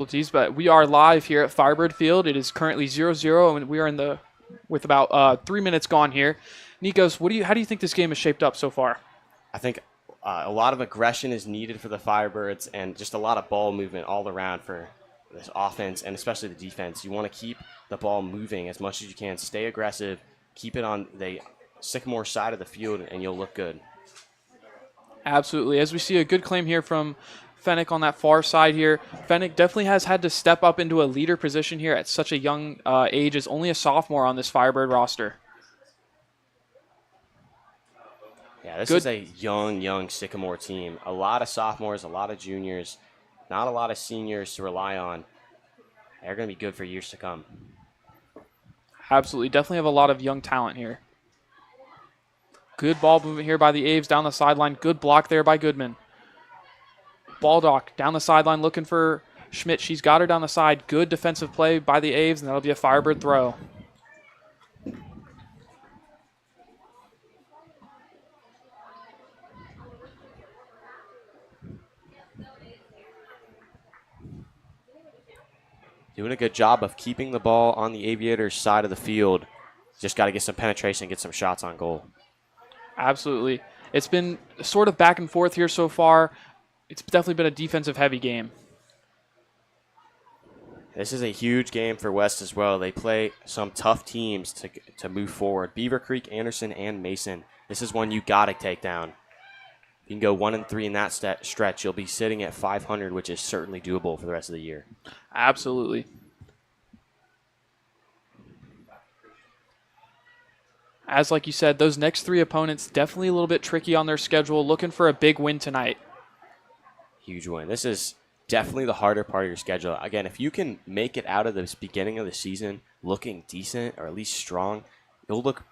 But we are live here at Firebird Field. It is currently 0-0, and we are with about 3 minutes gone here. Nikos, how do you think this game is shaped up so far? I think a lot of aggression is needed for the Firebirds and just a lot of ball movement all around for this offense and especially the defense. You want to keep the ball moving as much as you can. Stay aggressive. Keep it on the Sycamore side of the field, and you'll look good. Absolutely. As we see a good claim here from Fennec on that far side here. Fennec definitely has had to step up into a leader position here at such a young age, as only a sophomore on this Firebird roster. Yeah, this is a young Sycamore team. A lot of sophomores, a lot of juniors, not a lot of seniors to rely on. They're going to be good for years to come. Absolutely. Definitely have a lot of young talent here. Good ball movement here by the Aves down the sideline. Good block there by Goodman. Baldock down the sideline looking for Schmidt. She's got her down the side. Good defensive play by the Aves, and that'll be a Firebird throw. Doing a good job of keeping the ball on the Aviators' side of the field. Just got to get some penetration, get some shots on goal. Absolutely. It's been sort of back and forth here so far. It's definitely been a defensive-heavy game. This is a huge game for West as well. They play some tough teams to move forward. Beaver Creek, Anderson, and Mason. This is one you got to take down. If you can go 1-3 in that stretch, you'll be sitting at 500, which is certainly doable for the rest of the year. Absolutely. As like you said, those next three opponents definitely a little bit tricky on their schedule, looking for a big win tonight. Huge win. This is definitely the harder part of your schedule. Again, if you can make it out of this beginning of the season looking decent or at least strong, you'll look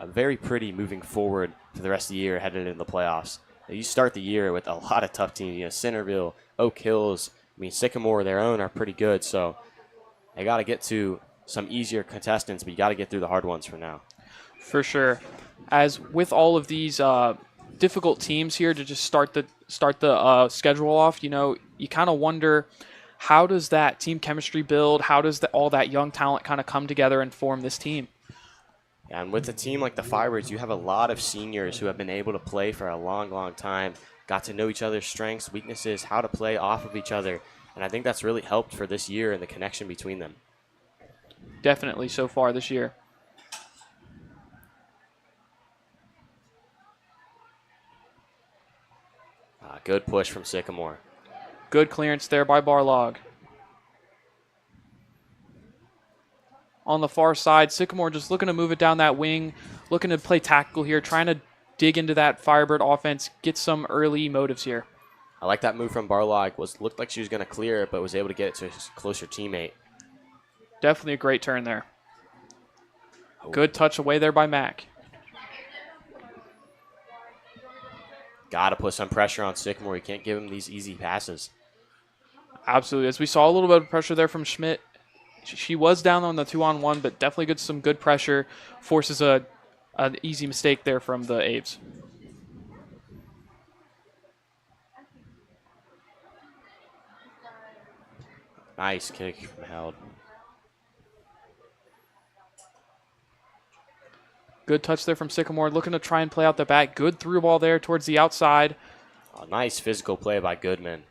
very pretty moving forward for the rest of the year headed into the playoffs. You start the year with a lot of tough teams. Centerville, Oak Hills, Sycamore, their own are pretty good. So they got to get to some easier contestants, but you got to get through the hard ones for now. For sure. As with all of these difficult teams here to just start the schedule off, you kind of wonder, how does that team chemistry build? How does all that young talent kind of come together and form this team? Yeah, and with a team like the Firebirds, you have a lot of seniors who have been able to play for a long time, got to know each other's strengths, weaknesses, how to play off of each other, and I think that's really helped for this year and the connection between them. Definitely so far this year. Good push from Sycamore. Good clearance there by Barlog. On the far side, Sycamore just looking to move it down that wing, looking to play tactical here, trying to dig into that Firebird offense, get some early motives here. I like that move from Barlog. Looked like she was going to clear it, but was able to get it to a closer teammate. Definitely a great turn there. Good touch away there by Mack. Got to put some pressure on Sycamore. You can't give him these easy passes. Absolutely. As we saw a little bit of pressure there from Schmidt. She was down on the 2-on-1, but definitely some good pressure. Forces an easy mistake there from the Aves. Nice kick from Held. Good touch there from Sycamore, looking to try and play out the back. Good through ball there towards the outside. Nice physical play by Goodman.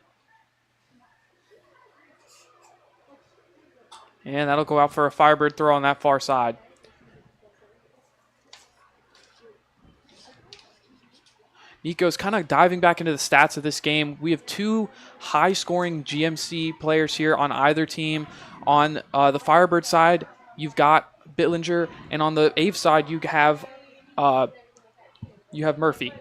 And that'll go out for a Firebird throw on that far side. Nico's kind of diving back into the stats of this game. We have two high-scoring GMC players here on either team. On the Firebird side, you've got Bittlinger, and on the Ave side, you have Murphy.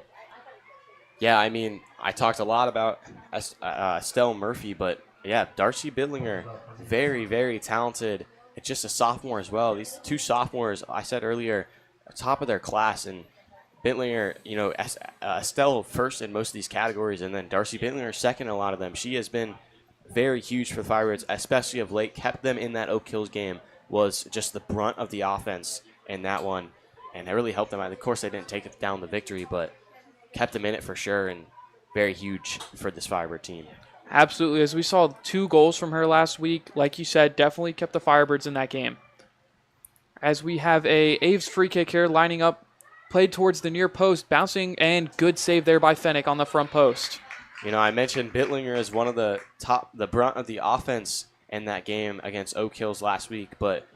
Yeah, I talked a lot about Estelle Murphy, but yeah, Darcy Bittlinger, very talented. It's just a sophomore as well. These two sophomores, I said earlier, are top of their class, and Bittlinger, Estelle first in most of these categories, and then Darcy Bittlinger second in a lot of them. She has been very huge for the Firebirds, especially of late. Kept them in that Oak Hills game. Was just the brunt of the offense in that one, and it really helped them out. Of course, they didn't take down the victory, but kept them in it for sure, and very huge for this Firebird team. Absolutely. As we saw 2 goals from her last week, like you said, definitely kept the Firebirds in that game. As we have a Aves free kick here lining up, played towards the near post, bouncing, and good save there by Fennick on the front post. You know, I mentioned Bittlinger as one of the brunt of the offense in that game against Oak Hills last week, but,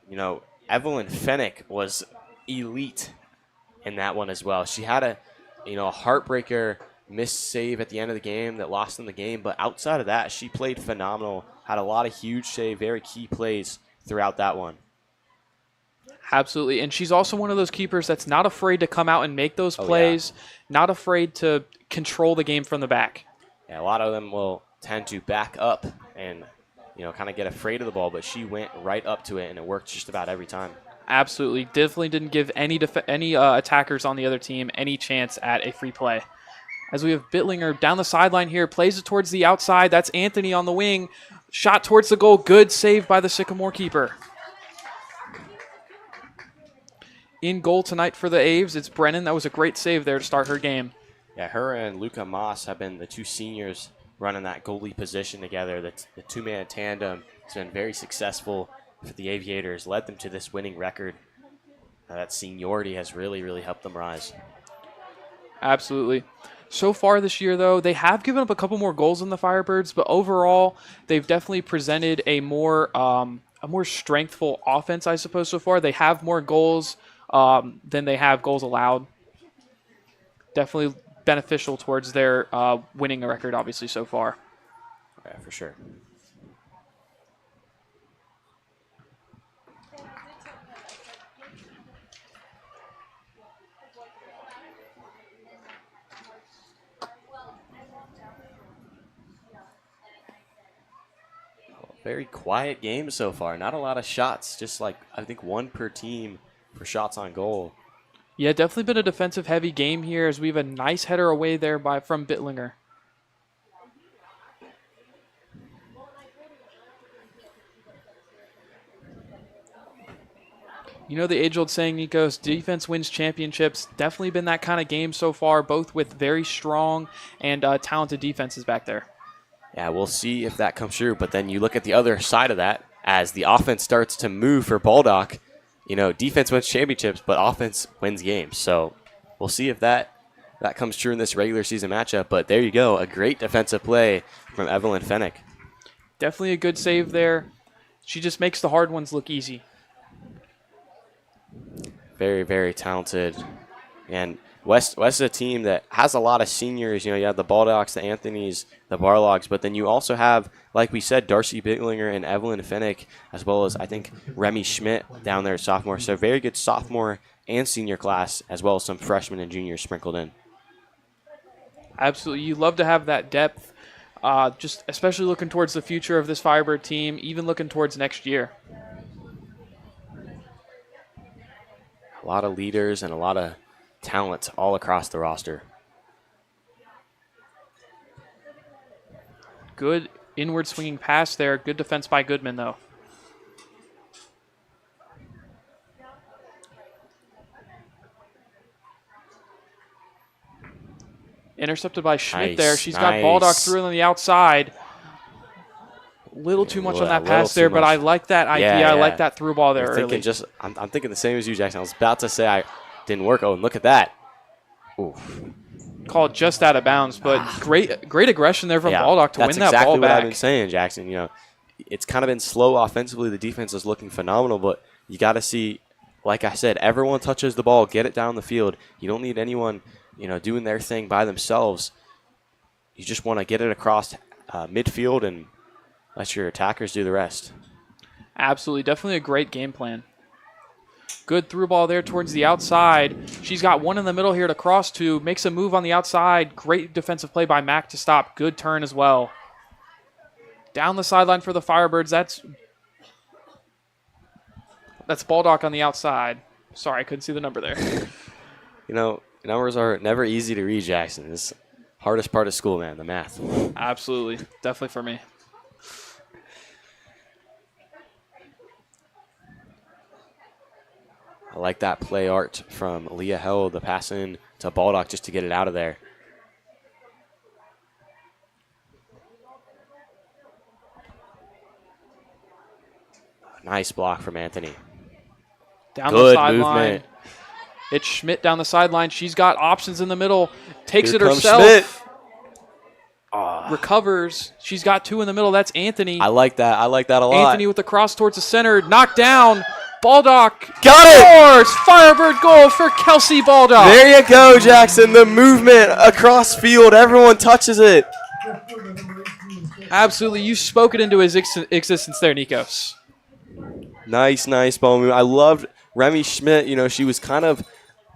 you know, Evelyn Fennick was elite in that one as well. She had a heartbreaker missed save at the end of the game that lost them the game, but outside of that, she played phenomenal, had a lot of huge save, very key plays throughout that one. Absolutely, and she's also one of those keepers that's not afraid to come out and make those plays, not afraid to control the game from the back. Yeah, a lot of them will tend to back up and, kind of get afraid of the ball, but she went right up to it, and it worked just about every time. Absolutely, definitely didn't give any attackers on the other team any chance at a free play. As we have Bittlinger down the sideline here, plays it towards the outside. That's Anthony on the wing. Shot towards the goal. Good save by the Sycamore keeper. In goal tonight for the Aves, it's Brennan. That was a great save there to start her game. Yeah, her and Luca Moss have been the 2 seniors running that goalie position together. The 2-man tandem has been very successful for the Aviators, led them to this winning record. That seniority has really, really helped them rise. Absolutely. So far this year, though, they have given up a couple more goals than the Firebirds, but overall, they've definitely presented a more strengthful offense, I suppose, so far. They have more goals than they have goals allowed. Definitely beneficial towards their winning record, obviously, so far. Yeah, for sure. Very quiet game so far. Not a lot of shots. Just like, I think 1 per team for shots on goal. Yeah, definitely been a defensive-heavy game here as we have a nice header away there from Bittlinger. You know the age-old saying, Nikos, defense wins championships. Definitely been that kind of game so far, both with very strong and talented defenses back there. Yeah, we'll see if that comes true. But then you look at the other side of that, as the offense starts to move for Baldock, defense wins championships, but offense wins games. So we'll see if that comes true in this regular season matchup. But there you go, a great defensive play from Evelyn Fennick. Definitely a good save there. She just makes the hard ones look easy. Very, very talented. And West is a team that has a lot of seniors. You have the Baldocks, the Anthonys, the Barlogs, but then you also have, like we said, Darcy Bittlinger and Evelyn Fennick, as well as, I think, Remy Schmidt down there, sophomore. So very good sophomore and senior class, as well as some freshmen and juniors sprinkled in. Absolutely. You love to have that depth, just especially looking towards the future of this Firebird team, even looking towards next year. A lot of leaders and a lot of talent all across the roster. Good inward swinging pass there. Good defense by Goodman, though. Intercepted by Schmidt there. She's got Baldock through on the outside. Little too much on that pass there, but I like that idea. Yeah. I like that through ball there early. I'm thinking the same as you, Jackson. I was about to say I didn't work. Oh, and look at that. Oof. Called just out of bounds, but great aggression there from Baldock to win that ball back. That's exactly what I've been saying, Jackson. It's kind of been slow offensively. The defense is looking phenomenal, but you got to see, like I said, everyone touches the ball, get it down the field. You don't need anyone, doing their thing by themselves. You just want to get it across midfield and let your attackers do the rest. Absolutely. Definitely a great game plan. Good through ball there towards the outside. She's got one in the middle here to cross to. Makes a move on the outside. Great defensive play by Mack to stop. Good turn as well. Down the sideline for the Firebirds. That's Baldock on the outside. Sorry, I couldn't see the number there. Numbers are never easy to read, Jackson. It's the hardest part of school, man, the math. Absolutely. Definitely for me. I like that play art from Leah Hell, the pass in to Baldock just to get it out of there. Nice block from Anthony. Down the Good sideline. movement. It's Schmidt down the sideline. She's got options in the middle. Takes Here it comes herself. Schmidt. Recovers. She's got 2 in the middle. That's Anthony. I like that. I like that a lot. Anthony with the cross towards the center. Knocked down. Baldock. Got it! Scores! Firebird goal for Kelsey Baldock. There you go, Jackson. The movement across field. Everyone touches it. Absolutely. You spoke it into his existence there, Nikos. Nice ball movement. I loved Remy Schmidt. You know, she was kind of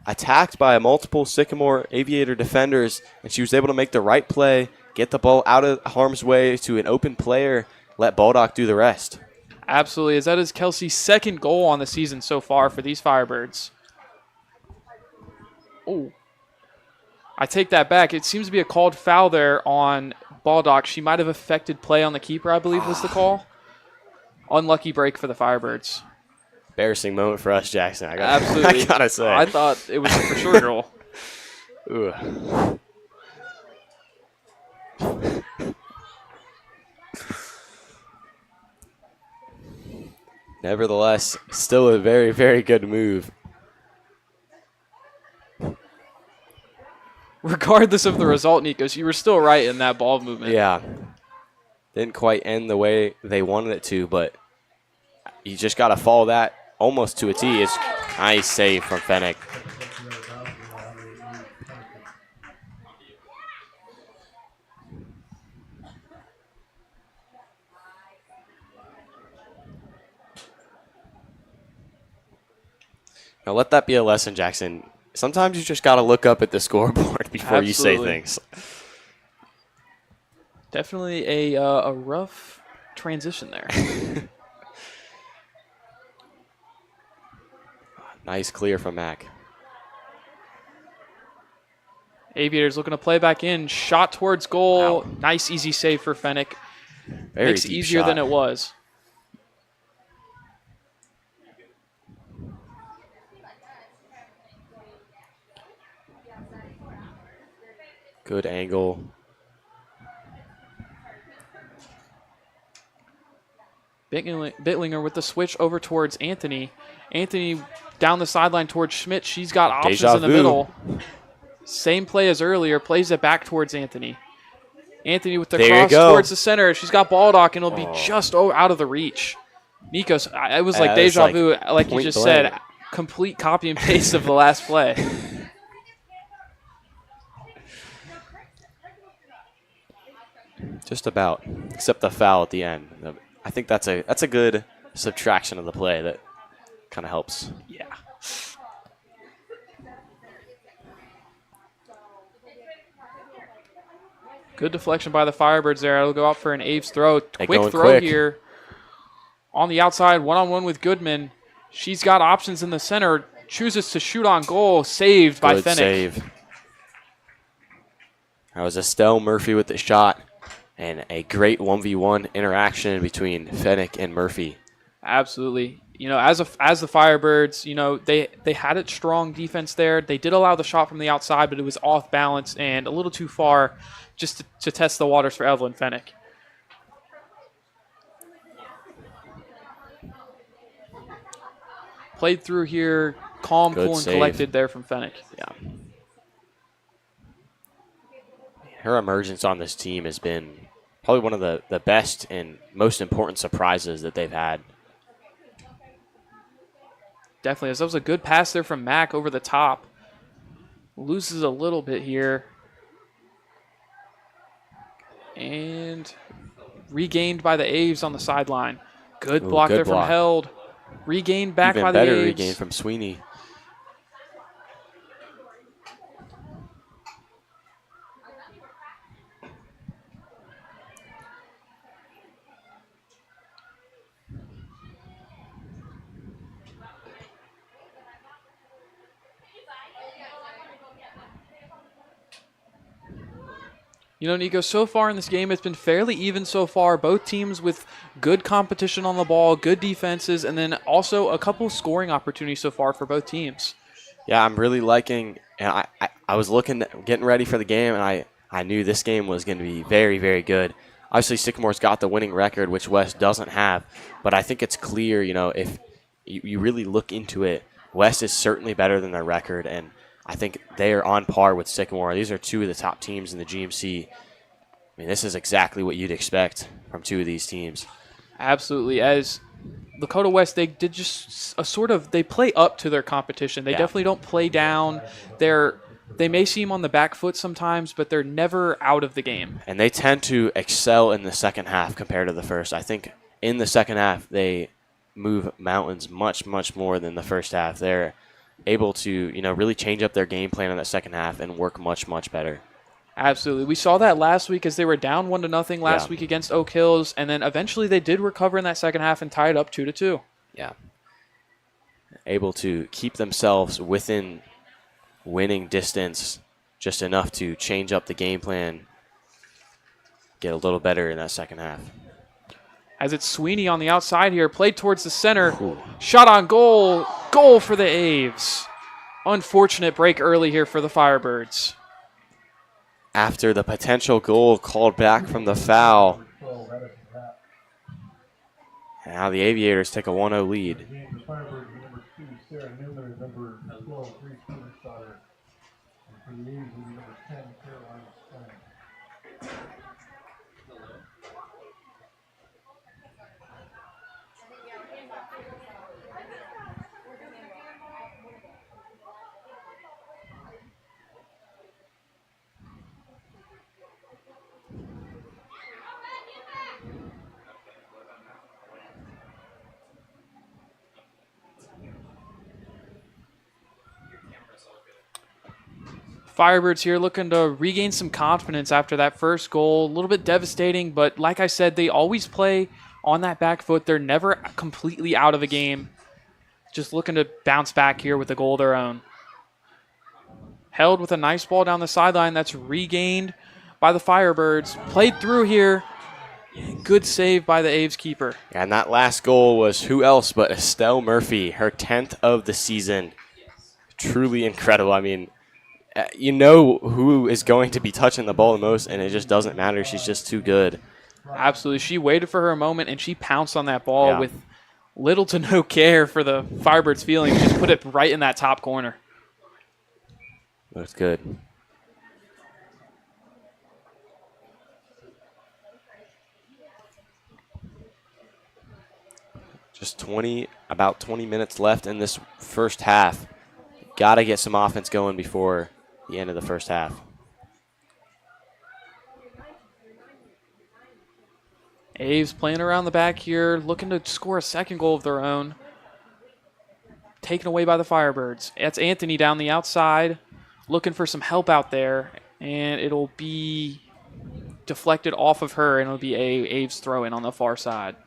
attacked by multiple Sycamore Aviator defenders, and she was able to make the right play, get the ball out of harm's way to an open player, let Baldock do the rest. Absolutely, as that is Kelsey's 2nd goal on the season so far for these Firebirds. Oh, I take that back. It seems to be a called foul there on Baldock. She might have affected play on the keeper, I believe was the call. Unlucky break for the Firebirds. Embarrassing moment for us, Jackson. Absolutely. I gotta say. I thought it was a for sure goal. Ooh. Nevertheless, still a very, very good move. Regardless of the result, Nikos, you were still right in that ball movement. Yeah. Didn't quite end the way they wanted it to, but you just got to follow that almost to a T. It's nice save from Fennec. Now let that be a lesson, Jackson. Sometimes you just got to look up at the scoreboard before you say things. Definitely a rough transition there. Nice clear from Mac. Aviators looking to play back in. Shot towards goal. Wow. Nice, easy save for Fennec. Very Makes it deep easier shot. than it was. Good angle. Bittlinger with the switch over towards Anthony. Anthony down the sideline towards Schmidt. She's got options Deja in the vu. middle. Same play as earlier. Plays it back towards Anthony. Anthony with the There you cross go. towards the center. She's got Baldock, and it'll be just out of the reach. Nikos, it was like it's deja like vu, like you point just blank. said. Complete copy and paste of the last play. Just about, except the foul at the end. I think that's a good subtraction of the play that kind of helps. Yeah. Good deflection by the Firebirds there. It'll go out for an Aves throw. Quick going throw quick. here. On the outside, one-on-one with Goodman. She's got options in the center. Chooses to shoot on goal. Saved by Good Fennec. save. That was Estelle Murphy with the shot, and a great 1v1 interaction between Fennec and Murphy. Absolutely. You know, as the Firebirds, you know, they had a strong defense there. They did allow the shot from the outside, but it was off balance and a little too far just to test the waters for Evelyn Fennec. Played through here, calm, Good cool, and save. collected there from Fennec. Yeah. Her emergence on this team has been probably one of the best and most important surprises that they've had. Definitely. That was a good pass there from Mac over the top. Loses a little bit here. And regained by the Aves on the sideline. Good Ooh, block good there block. from Held. Regained back Even by the better Aves. regain from Sweeney. You know, Nico, so far in this game, it's been fairly even so far. Both teams with good competition on the ball, good defenses, and then also a couple scoring opportunities so far for both teams. Yeah, I'm really liking. And I was getting ready for the game, and I knew this game was going to be very, very good. obviously Sycamore's got the winning record, which West doesn't have. But I think it's clear, if you really look into it, West is certainly better than their record, and I think they are on par with Sycamore. These are two of the top teams in the GMC. I mean, this is exactly what you'd expect from two of these teams. Absolutely. As Lakota West, they did just they play up to their competition. They definitely don't play down. They may seem on the back foot sometimes, but they're never out of the game. And they tend to excel in the second half compared to the first. I think in the second half, they move mountains much, much more than the first half. They're able to, really change up their game plan in that second half and work much, much better. Absolutely. We saw that last week as they were down 1-0 last week against Oak Hills, and then eventually they did recover in that second half and tie it up 2-2. Yeah. Able to keep themselves within winning distance just enough to change up the game plan, get a little better in that second half. As it's Sweeney on the outside here, played towards the center, shot on goal, goal for the Aves. Unfortunate break early here for the Firebirds. After the potential goal called back from the foul. And now the Aviators take a 1-0 lead. Firebirds here looking to regain some confidence after that first goal. A little bit devastating, but like I said, they always play on that back foot. They're never completely out of the game. Just looking to bounce back here with a goal of their own. Held with a nice ball down the sideline. That's regained by the Firebirds. Played through here. Good save by the Aves keeper. And that last goal was who else but Estelle Murphy, her 10th of the season. Truly incredible. I mean, you know who is going to be touching the ball the most, and it just doesn't matter. She's just too good. Absolutely. She waited for her moment, and she pounced on that ball with little to no care for the Firebirds' feelings. Just put it right in that top corner. Looks good. Just about 20 minutes left in this first half. Got to get some offense going before the end of the first half. Aves playing around the back here, looking to score a second goal of their own. Taken away by the Firebirds. That's Anthony down the outside, looking for some help out there, and it'll be deflected off of her, and it'll be a Aves throw-in on the far side.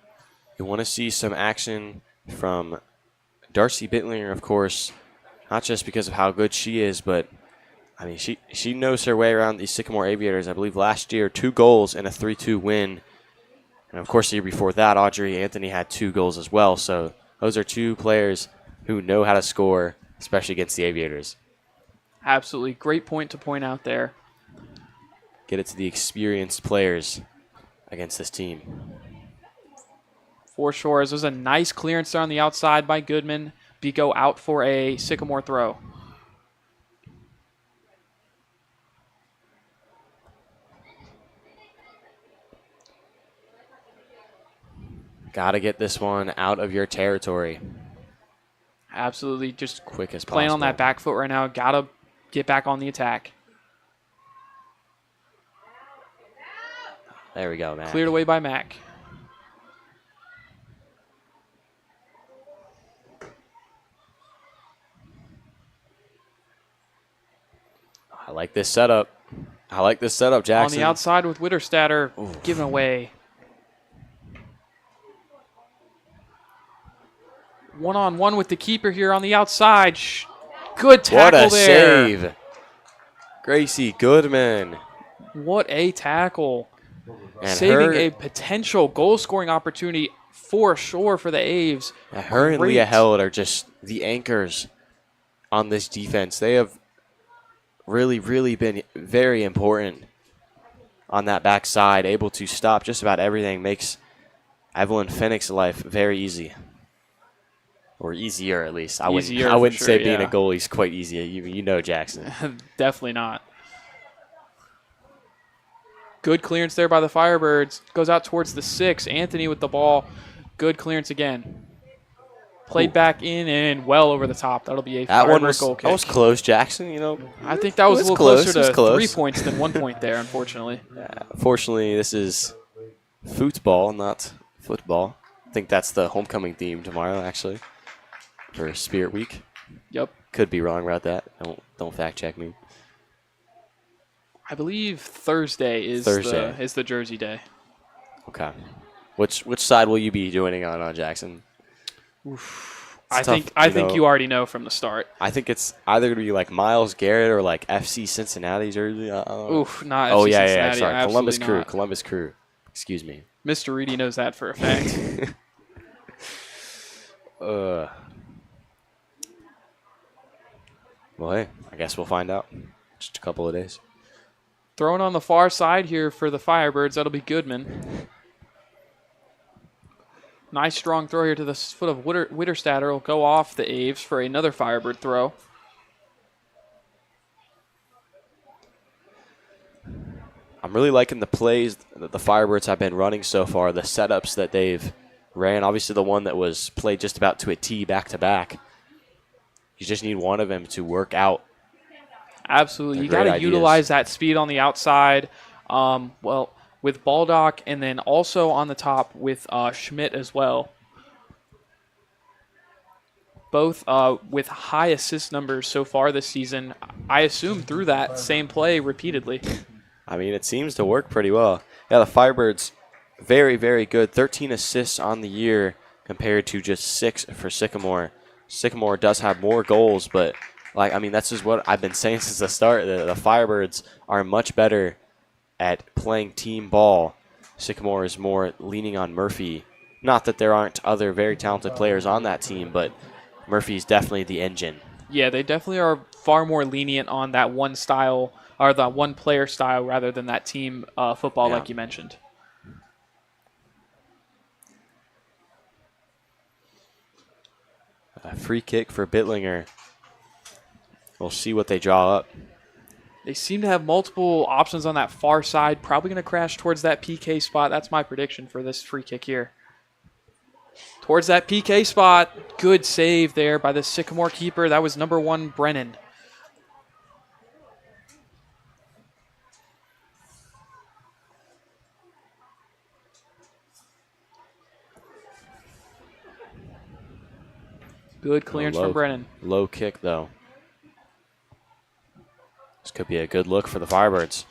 You want to see some action from Darcy Bittlinger, of course, not just because of how good she is, but I mean, she knows her way around these Sycamore Aviators. I believe last year, 2 goals and a 3-2 win. And, of course, the year before that, Audrey Anthony had 2 goals as well. So those are 2 players who know how to score, especially against the Aviators. Absolutely. Great point to point out there. Get it to the experienced players against this team. For sure. As there's a nice clearance there on the outside by Goodman. Go out for a Sycamore throw. Got to get this one out of your territory. Absolutely. Just quick as playing possible. on that back foot right now. Got to get back on the attack. There we go, Mac. Cleared away by Mac. I like this setup. Jackson. On the outside with Witterstatter giving away. One-on-one with the keeper here on the outside. Good tackle there. What a save. Gracie Goodman. What a tackle. And saving a potential goal-scoring opportunity for sure for the Aves. Her and Leah Held are just the anchors on this defense. They have really, really been very important on that backside, able to stop just about everything, makes Evelyn Finnick's life very easy. Or easier, at least. I wouldn't Sure, say being a goalie is quite easy. You know, Jackson. Definitely not. Good clearance there by the Firebirds. Goes out towards the 6. Anthony with the ball. Good clearance again. Played back in and well over the top. That'll be a Firebird goal kick. That was close, Jackson. You know, I think that was a little close. closer to 3 points than 1 point there, unfortunately. Unfortunately, this is football, not football. I think that's the homecoming theme tomorrow, actually, for Spirit Week. Yep. Could be wrong about that. Don't fact check me. I believe Thursday is the Jersey Day. Okay. Which side will you be joining on Jackson? I think you already know from the start. I think it's either going to be like Miles Garrett or like FC Cincinnati jersey. Not FC Cincinnati. Yeah, sorry. Columbus Crew. Excuse me. Mr. Reedy knows that for a fact. Well, hey, I guess we'll find out. Just a couple of days. Throwing on the far side here for the Firebirds, that'll be Goodman. Nice strong throw here to the foot of Witterstatter. Will go off the Aves for another Firebird throw. I'm really liking the plays that the Firebirds have been running so far, the setups that they've ran. Obviously, the one that was played just about to a T back-to-back. You just need one of them to work out. Absolutely. You got to utilize that speed on the outside. With Baldock and then also on the top with Schmidt as well. Both with high assist numbers so far this season. I assume through that same play repeatedly. I mean, it seems to work pretty well. Yeah, the Firebirds, very, very good. 13 assists on the year compared to just 6 for Sycamore. Sycamore does have more goals, but that's just what I've been saying since the start. The Firebirds are much better at playing team ball. Sycamore is more leaning on Murphy. Not that there aren't other very talented players on that team, but Murphy's definitely the engine. Yeah, they definitely are far more lenient on that one style, or the one player style, rather than that team football like you mentioned. A free kick for Bittlinger. We'll see what they draw up. They seem to have multiple options on that far side. Probably going to crash towards that PK spot. That's my prediction for this free kick here. Towards that PK spot. Good save there by the Sycamore keeper. That was number 1, Brennan. Good clearance from Brennan. Low kick, though. This could be a good look for the Firebirds.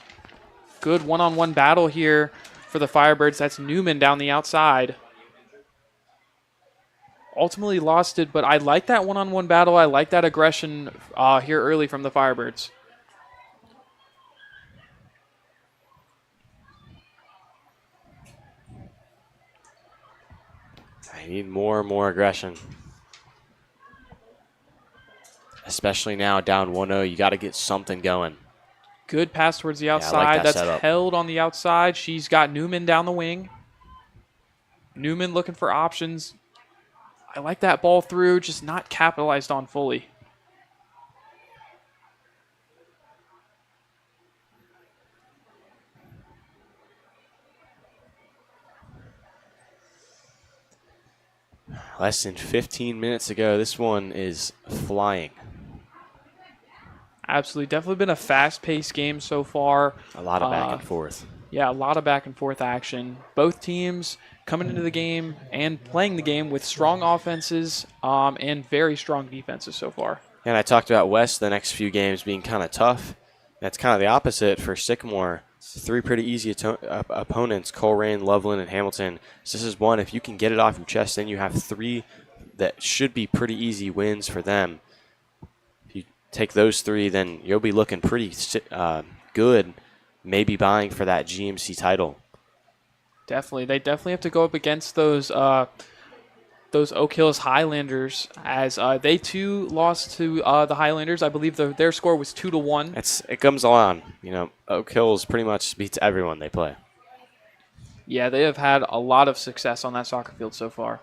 Good one-on-one battle here for the Firebirds. That's Newman down the outside. Ultimately lost it, but I like that one-on-one battle. I like that aggression here early from the Firebirds. I need more and more aggression. Especially now, down 1-0, you got to get something going. Good pass towards the outside. Yeah, I like that That's setup. Held on the outside. She's got Newman down the wing. Newman looking for options. I like that ball through, just not capitalized on fully. Less than 15 minutes ago, this one is flying. Absolutely. Definitely been a fast-paced game so far. A lot of back and forth. Yeah, a lot of back-and-forth action. Both teams coming into the game and playing the game with strong offenses and very strong defenses so far. And I talked about West the next few games being kind of tough. That's kind of the opposite for Sycamore. 3 pretty easy opponents, Coleraine, Loveland, and Hamilton. So this is one, if you can get it off your chest, then you have 3 that should be pretty easy wins for them. If you take those 3, then you'll be looking pretty good, maybe buying for that GMC title. Definitely. They definitely have to go up against those those Oak Hills Highlanders, as they too lost to the Highlanders. I believe their score was 2-1. It comes on. You know, Oak Hills pretty much beats everyone they play. Yeah, they have had a lot of success on that soccer field so far.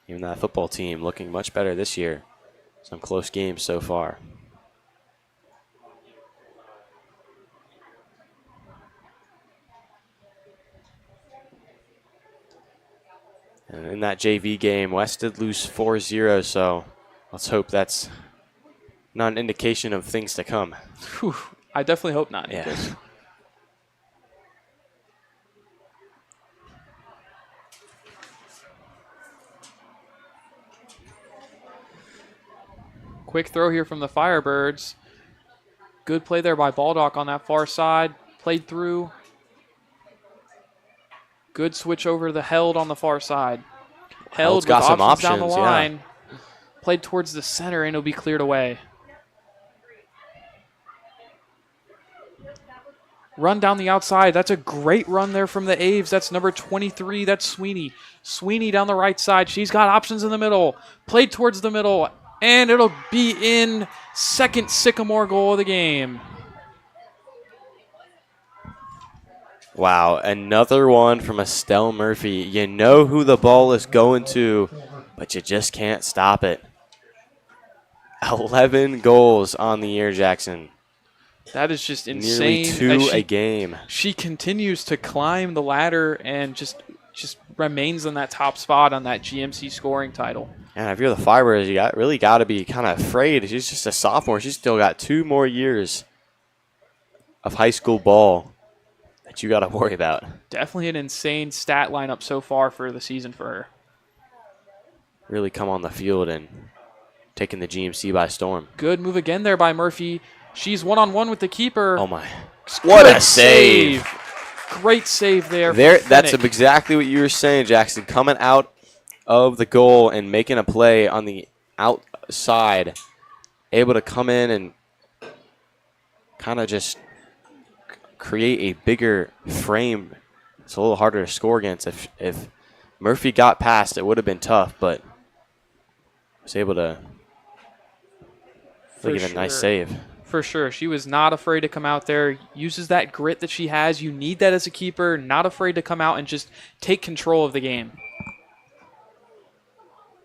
Even that football team looking much better this year. Some close games so far. And in that JV game, West did lose 4-0, so let's hope that's not an indication of things to come. Whew, I definitely hope not. Yeah. Quick throw here from the Firebirds. Good play there by Baldock on that far side. Played through. Good switch over to the Held on the far side. Held got with some options down the options, yeah. line. Played towards the center, and it'll be cleared away. Run down the outside. That's a great run there from the Aves. That's number 23. That's Sweeney. Sweeney down the right side. She's got options in the middle. Played towards the middle, and it'll be in. Second Sycamore goal of the game. Wow, another one from Estelle Murphy. You know who the ball is going to, but you just can't stop it. 11 goals on the year, Jackson. That is just insane. Nearly 2 a game. She continues to climb the ladder and just remains in that top spot on that GMC scoring title. And if you're the Firebirds, you really got to be kind of afraid. She's just a sophomore. She's still got 2 more years of high school ball that you got to worry about. Definitely an insane stat lineup so far for the season for her. Really come on the field and taking the GMC by storm. Good move again there by Murphy. She's one-on-one with the keeper. Oh, my. What a save. Great save there. That's exactly what you were saying, Jackson. Coming out of the goal and making a play on the outside. Able to come in and kind of just create a bigger frame. It's a little harder to score against. If Murphy got past, it would have been tough, but was able to give a nice save. For sure. She was not afraid to come out there, uses that grit that she has. You need that as a keeper, not afraid to come out and just take control of the game.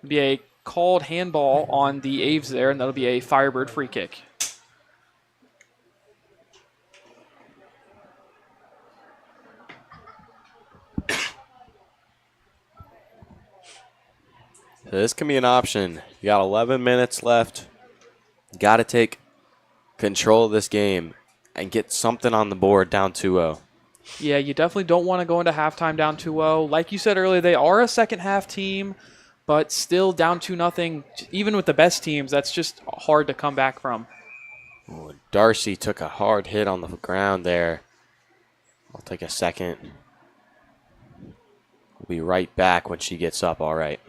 Be a called handball on the Aves there, and that'll be a Firebird free kick. So this can be an option. You got 11 minutes left. You got to take control of this game and get something on the board down 2-0. Yeah, you definitely don't want to go into halftime down 2-0. Like you said earlier, they are a second half team, but still down 2-0. Even with the best teams, that's just hard to come back from. Ooh, Darcy took a hard hit on the ground there. I'll take a second. We'll be right back when she gets up, all right.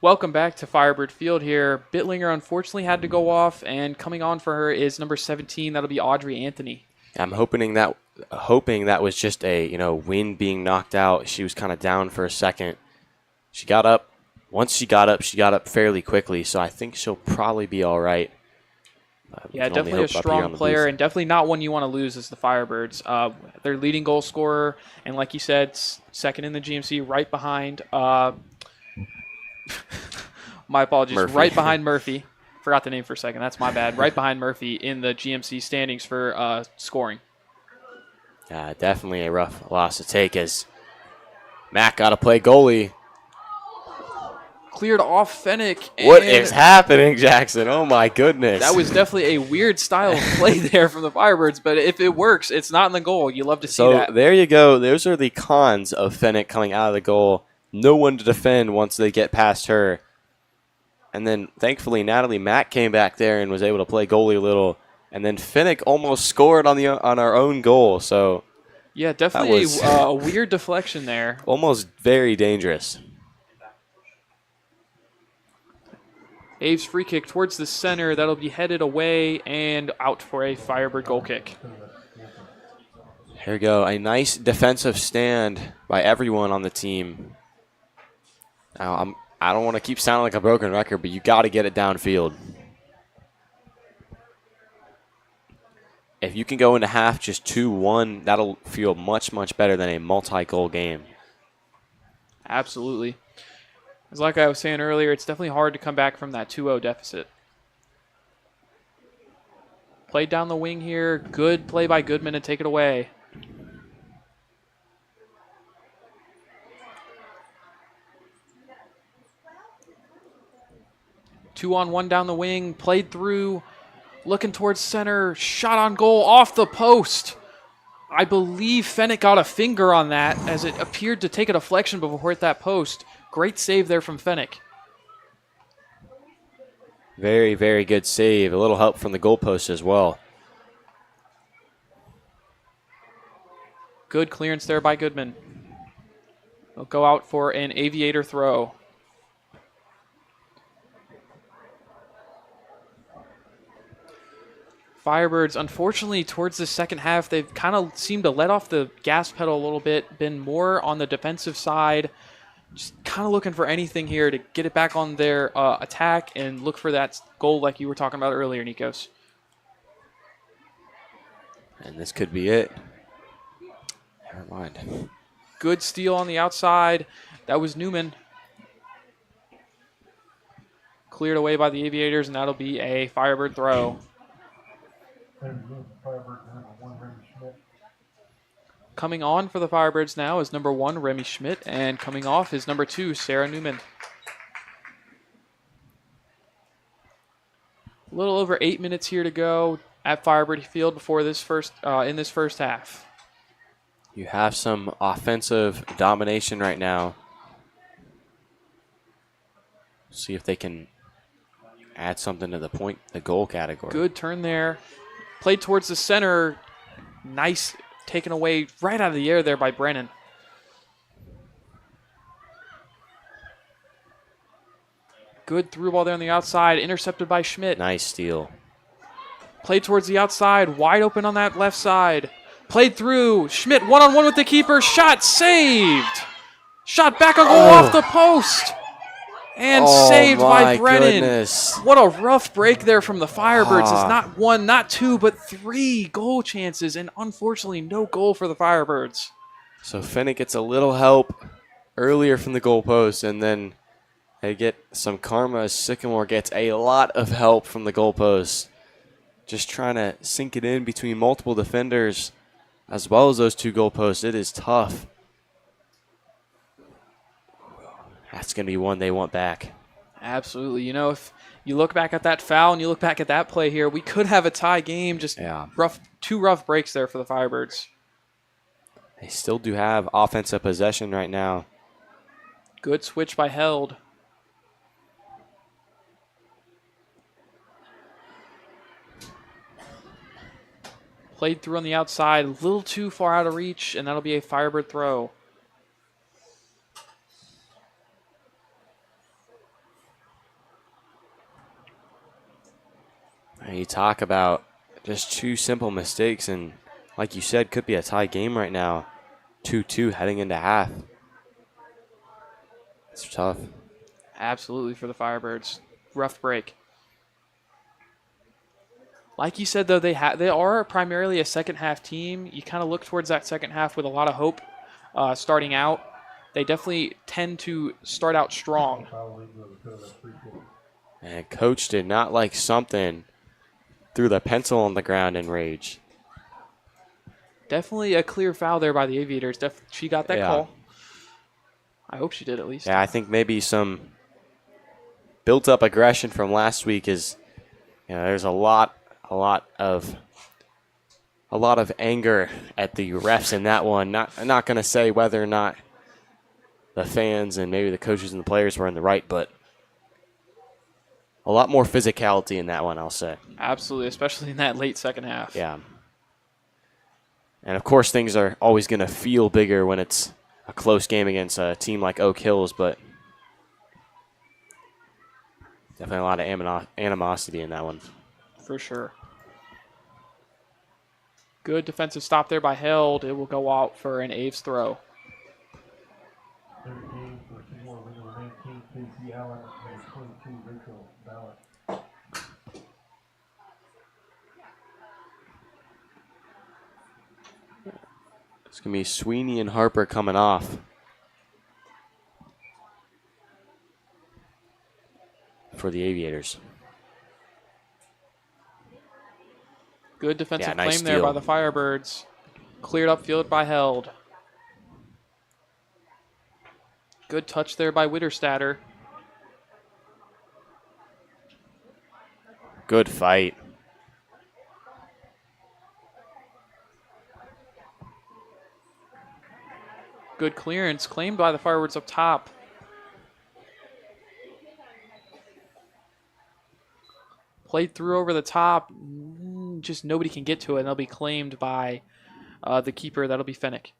Welcome back to Firebird Field here. Bittlinger unfortunately had to go off, and coming on for her is number 17. That'll be Audrey Anthony. I'm hoping that was just a wind being knocked out. She was kind of down for a second. She got up. Once she got up fairly quickly, so I think she'll probably be all right. Yeah, definitely a strong player, and definitely not one you want to lose as the Firebirds. Their leading goal scorer, and like you said, second in the GMC, right behind. My apologies. Murphy. Right behind Murphy. Forgot the name for a second. That's my bad. Right behind Murphy in the GMC standings for scoring. Definitely a rough loss to take as Mac got to play goalie. Cleared off Fennick. What is happening, Jackson? Oh, my goodness. That was definitely a weird style of play there from the Firebirds, but if it works, it's not in the goal. You love to see that. So there you go. Those are the cons of Fennick coming out of the goal. No one to defend once they get past her. And then thankfully Natalie Mack came back there and was able to play goalie a little. And then Finnick almost scored on our own goal. So yeah, definitely a weird deflection there. Almost very dangerous. Aves free kick towards the center. That'll be headed away and out for a Firebird goal kick. Here we go. A nice defensive stand by everyone on the team. Now, I don't want to keep sounding like a broken record, but you got to get it downfield. If you can go into half just 2-1, that'll feel much, much better than a multi-goal game. Absolutely. It's like I was saying earlier, it's definitely hard to come back from that 2-0 deficit. Played down the wing here. Good play by Goodman to take it away. Two-on-one down the wing. Played through. Looking towards center. Shot on goal off the post. I believe Fennick got a finger on that as it appeared to take a deflection before it hit that post. Great save there from Fennick. Very, very good save. A little help from the goalpost as well. Good clearance there by Goodman. They'll go out for an Aviator throw. Firebirds, unfortunately, towards the second half, they've kind of seemed to let off the gas pedal a little bit, been more on the defensive side, just kind of looking for anything here to get it back on their attack and look for that goal like you were talking about earlier, Nikos. And this could be it. Never mind. Good steal on the outside. That was Newman. Cleared away by the Aviators, and that'll be a Firebird throw. Coming on for the Firebirds now is number 1, Remy Schmidt, and coming off is number 2, Sarah Newman. A little over 8 minutes here to go at Firebird Field before this in this first half. You have some offensive domination right now. See if they can add something to the goal category. Good turn there. Played towards the center. Nice taken away right out of the air there by Brennan. Good through ball there on the outside. Intercepted by Schmidt. Nice steal. Played towards the outside. Wide open on that left side. Played through. Schmidt one-on-one with the keeper. Shot saved. Shot back on goal off the post. And saved by Brennan. Goodness. What a rough break there from the Firebirds. It's not 1, not 2, but 3 goal chances, and unfortunately no goal for the Firebirds. So Fennick gets a little help earlier from the goalpost, and then they get some karma as Sycamore gets a lot of help from the goalpost. Just trying to sink it in between multiple defenders as well as those 2 goalposts. It is tough. That's going to be one they want back. Absolutely. You know, if you look back at that foul and you look back at that play here, we could have a tie game. Just two rough breaks there for the Firebirds. They still do have offensive possession right now. Good switch by Held. Played through on the outside, a little too far out of reach, and that'll be a Firebird throw. You talk about just 2 simple mistakes, and like you said, could be a tie game right now. 2-2 heading into half. It's tough. Absolutely for the Firebirds. Rough break. Like you said, though, they are primarily a second half team. You kind of look towards that second half with a lot of hope starting out. They definitely tend to start out strong. And coach did not like something. Threw the pencil on the ground in rage. Definitely a clear foul there by the Aviators. She got that call. I hope she did at least. Yeah, I think maybe some built-up aggression from last week is, there's a lot of anger at the refs in that one. I'm not going to say whether or not the fans and maybe the coaches and the players were in the right, but a lot more physicality in that one, I'll say. Absolutely, especially in that late second half. Yeah. And, of course, things are always going to feel bigger when it's a close game against a team like Oak Hills, but definitely a lot of animosity in that one. For sure. Good defensive stop there by Held. It will go out for an Aves throw. It's going to be Sweeney and Harper coming off for the Aviators. Good defensive nice claim there by steal. the Firebirds. Cleared upfield by Held. Good touch there by Witterstatter. Good fight. Good clearance claimed by the Firebirds up top. Played through over the top. Just nobody can get to it, and they'll be claimed by the keeper. That'll be Fennick.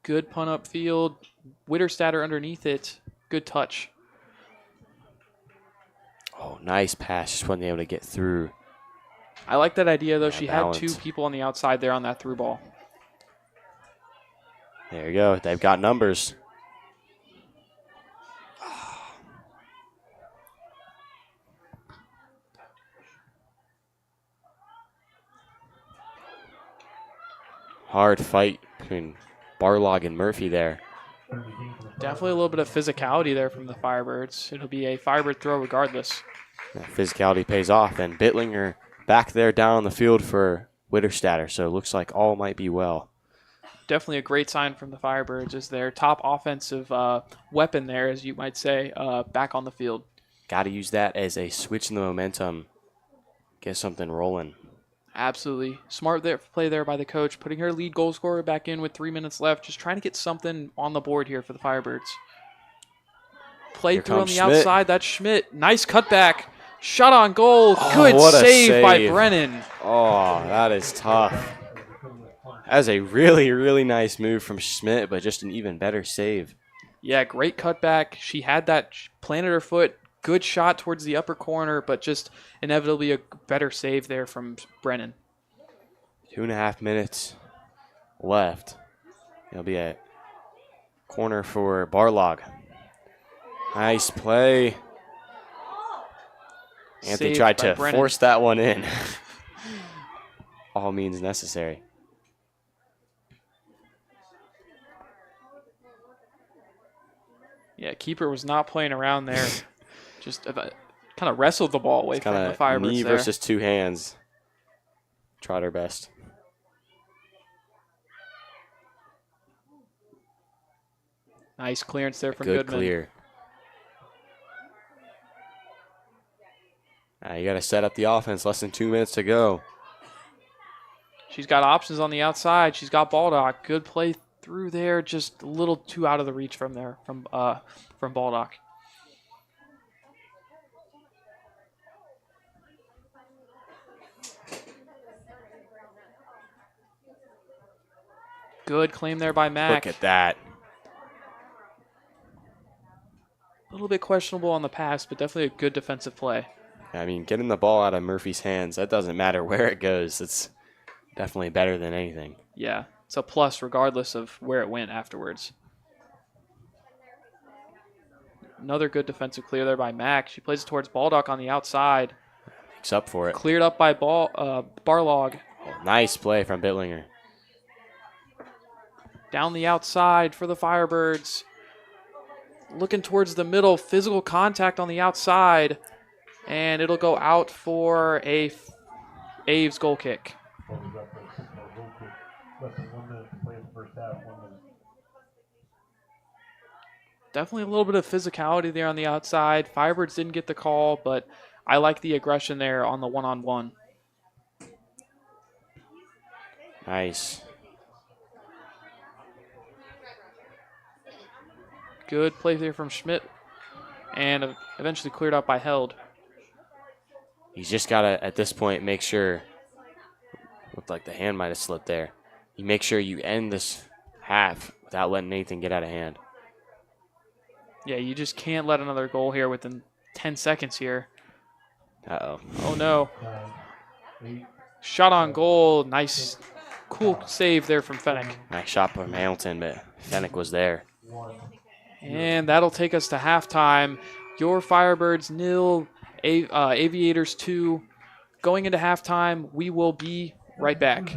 Good punt upfield. Witterstatter underneath it. Good touch. Oh, nice pass. Just wasn't able to get through. I like that idea, though. Yeah, she balance. had two people on the outside there on that through ball. There you go. They've got numbers. Hard fight between Barlog and Murphy there. Definitely a little bit of physicality there from the Firebirds. It'll be a Firebird throw regardless. That physicality pays off. And Bittlinger back there down on the field for Witterstatter. So it looks like all might be well. Definitely a great sign from the Firebirds as their top offensive weapon there, as you might say, back on the field. Got to use that as a switch in the momentum. Get something rolling. Absolutely. Smart play there by the coach, putting her lead goal scorer back in with 3 minutes left, just trying to get something on the board here for the Firebirds. Played through on the outside. That's Schmidt. Nice cutback. Shot on goal. Good save by Brennan. Oh, that is tough. That was a really, really nice move from Schmidt, but just an even better save. Yeah, great cutback. She had that, planted her foot. Good shot towards the upper corner, but just inevitably a better save there from Brennan. 2.5 minutes left. It'll be a corner for Barlog. Nice play. Anthony tried to force that one in. All means necessary. Yeah, keeper was not playing around there. Just kind of wrestled the ball away from the Firebirds knee there. versus two hands. Tried her best. Nice clearance there from Good Goodman. clear. You got to set up the offense. Less than 2 minutes to go. She's got options on the outside. She's got Baldock. Good play through there. Just a little too out of the reach from there from Baldock. Good claim there by Mack. Look at that. A little bit questionable on the pass, but definitely a good defensive play. I mean, getting the ball out of Murphy's hands, that doesn't matter where it goes. It's definitely better than anything. Yeah, it's a plus regardless of where it went afterwards. Another good defensive clear there by Mack. She plays it towards Baldock on the outside. Makes up for it. Cleared up by Barlog. Oh, nice play from Bittlinger. Down the outside for the Firebirds. Looking towards the middle. Physical contact on the outside. And it'll go out for a Aves goal kick. Definitely a little bit of physicality there on the outside. Firebirds didn't get the call, but I like the aggression there on the one-on-one. Nice. Good play there from Schmidt. and eventually cleared out by Held. He's just got to, at this point, make sure. Looked like the hand might have slipped there. You make sure you end this half without letting anything get out of hand. Yeah, you just can't let another goal here within 10 seconds here. Uh-oh. Oh, no. Shot on goal. Nice, cool save there from Fennec. Nice shot from Hamilton, but Fennec was there. And that'll take us to halftime. Your Firebirds 0, Aviators 2. Going into halftime, we will be right back.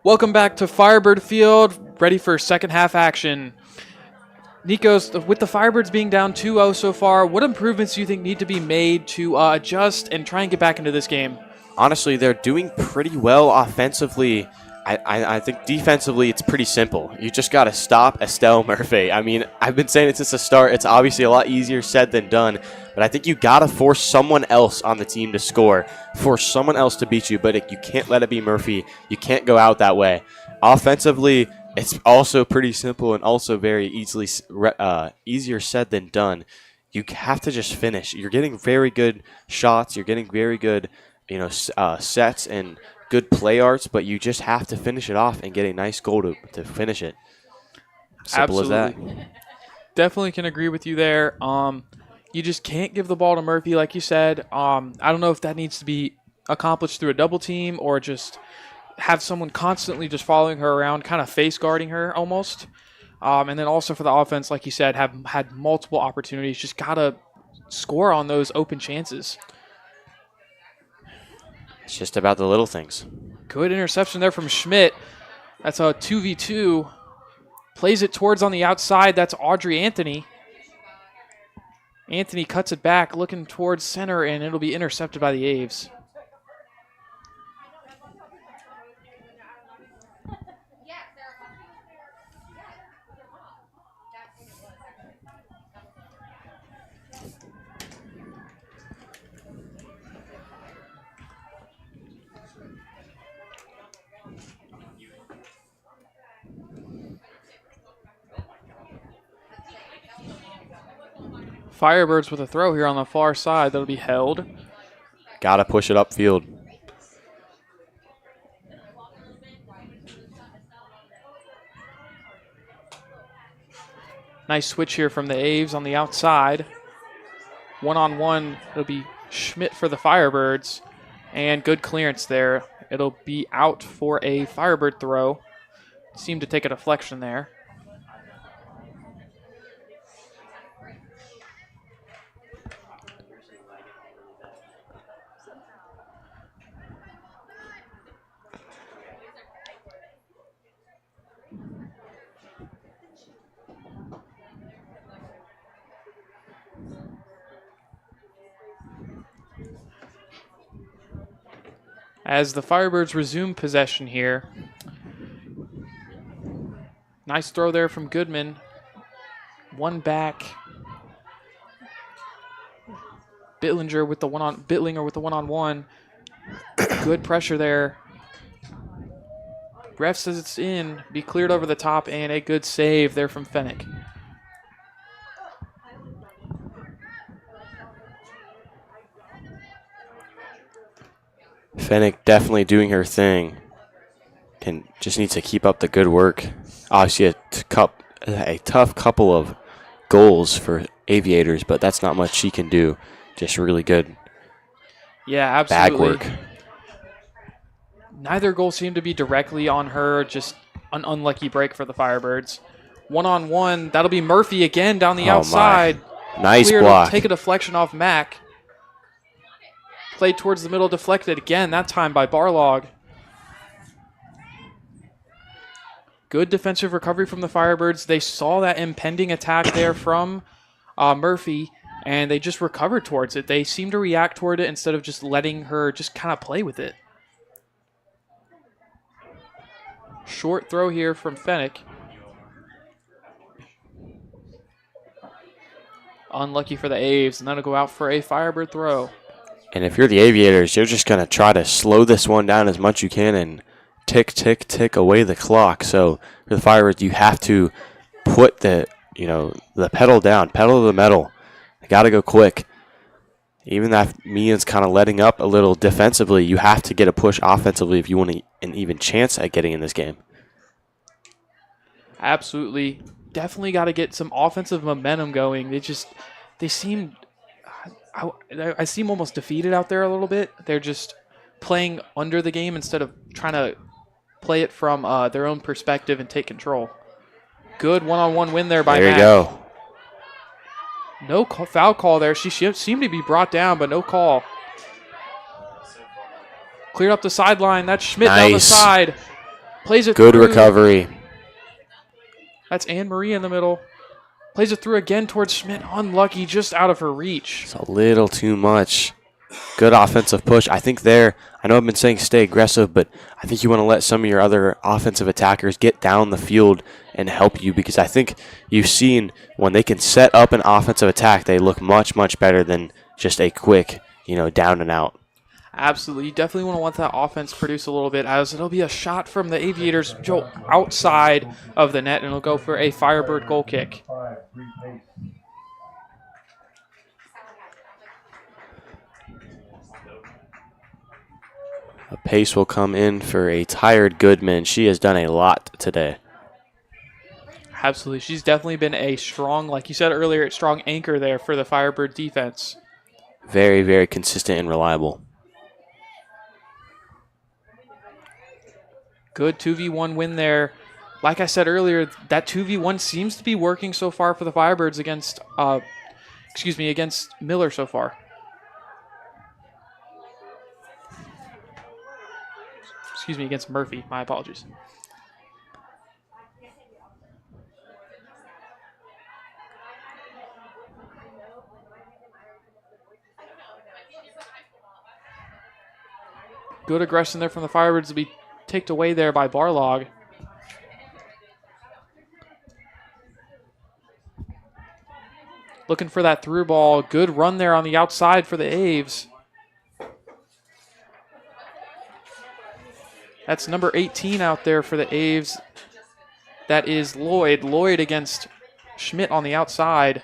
Welcome back to Firebird Field, ready for second half action. Nikos, with the Firebirds being down 2-0 so far, what improvements do you think need to be made to adjust and try and get back into this game? Honestly, they're doing pretty well offensively. I think defensively it's pretty simple. You just got to stop Estelle Murphy. I mean, I've been saying it since the start. It's obviously a lot easier said than done, but I think you got to force someone else on the team to score, force someone else to beat you, but you can't let it be Murphy. You can't go out that way. Offensively, it's also pretty simple and also very easier said than done. You have to just finish. You're getting very good shots. You're getting very good, sets and good play arts, but you just have to finish it off and get a nice goal to finish it. Simple Absolutely. as that. Definitely can agree with you there. You just can't give the ball to Murphy, like you said. I don't know if that needs to be accomplished through a double team or just have someone constantly just following her around, kind of face guarding her almost. And then also for the offense, like you said, have had multiple opportunities. Just got to score on those open chances. It's just about the little things. Good interception there from Schmidt. That's a 2v2. Plays it towards on the outside. That's Audrey Anthony. Anthony cuts it back, looking towards center, and it'll be intercepted by the Aves. Firebirds with a throw here on the far side. That'll be held. Got to push it upfield. Nice switch here from the Aves on the outside. One-on-one, it'll be Schmidt for the Firebirds. And good clearance there. It'll be out for a Firebird throw. Seemed to take a deflection there. As the Firebirds resume possession here. Nice throw there from Goodman. One back. Bitlinger with the one-on-one. Good pressure there. Ref says it's in. Be cleared over the top, and a good save there from Fennick. Fennick definitely doing her thing. Just needs to keep up the good work. Obviously, a tough couple of goals for Aviators, but that's not much she can do. Just really good. Yeah, absolutely. Bag work. Neither goal seemed to be directly on her. Just an unlucky break for the Firebirds. One-on-one. That'll be Murphy again down the outside. Nice Cleared, block. Take a deflection off Mack. Played towards the middle, deflected again, that time by Barlog. Good defensive recovery from the Firebirds. They saw that impending attack there from Murphy, and they just recovered towards it. They seemed to react toward it instead of just letting her just kind of play with it. Short throw here from Fennick. Unlucky for the Aves, and that'll go out for a Firebird throw. And if you're the Aviators, you're just going to try to slow this one down as much as you can and tick, tick, tick away the clock. So for the Firebirds, you have to put the pedal down, pedal to the metal. You got to go quick. Even that Mia's kind of letting up a little defensively, you have to get a push offensively if you want an even chance at getting in this game. Absolutely. Definitely got to get some offensive momentum going. They seem... I seem almost defeated out there a little bit. They're just playing under the game instead of trying to play it from their own perspective and take control. Good one-on-one win there by Matt. There you go. No foul call there. She seemed to be brought down, but no call. Cleared up the sideline. That's Schmidt down the side. Plays it Good through. recovery. That's Anne-Marie in the middle. Plays it through again towards Schmidt. Unlucky, just out of her reach. It's a little too much. Good offensive push. I think there, I know I've been saying stay aggressive, but I think you want to let some of your other offensive attackers get down the field and help you, because I think you've seen when they can set up an offensive attack, they look much, much better than just a quick, down and out. Absolutely. You definitely want to let that offense produce a little bit, as it'll be a shot from the Aviators outside of the net, and it'll go for a Firebird goal kick. A pace will come in for a tired Goodman. She has done a lot today. Absolutely. She's definitely been a strong, like you said earlier, strong anchor there for the Firebird defense. Very, very consistent and reliable. Good 2v1 win there. Like I said earlier, that 2v1 seems to be working so far for the Firebirds against Miller so far. Against Murphy. My apologies. Good aggression there from the Firebirds to be taken away there by Barlog. Looking for that through ball. Good run there on the outside for the Aves. That's number 18 out there for the Aves. That is Lloyd. Lloyd against Schmidt on the outside.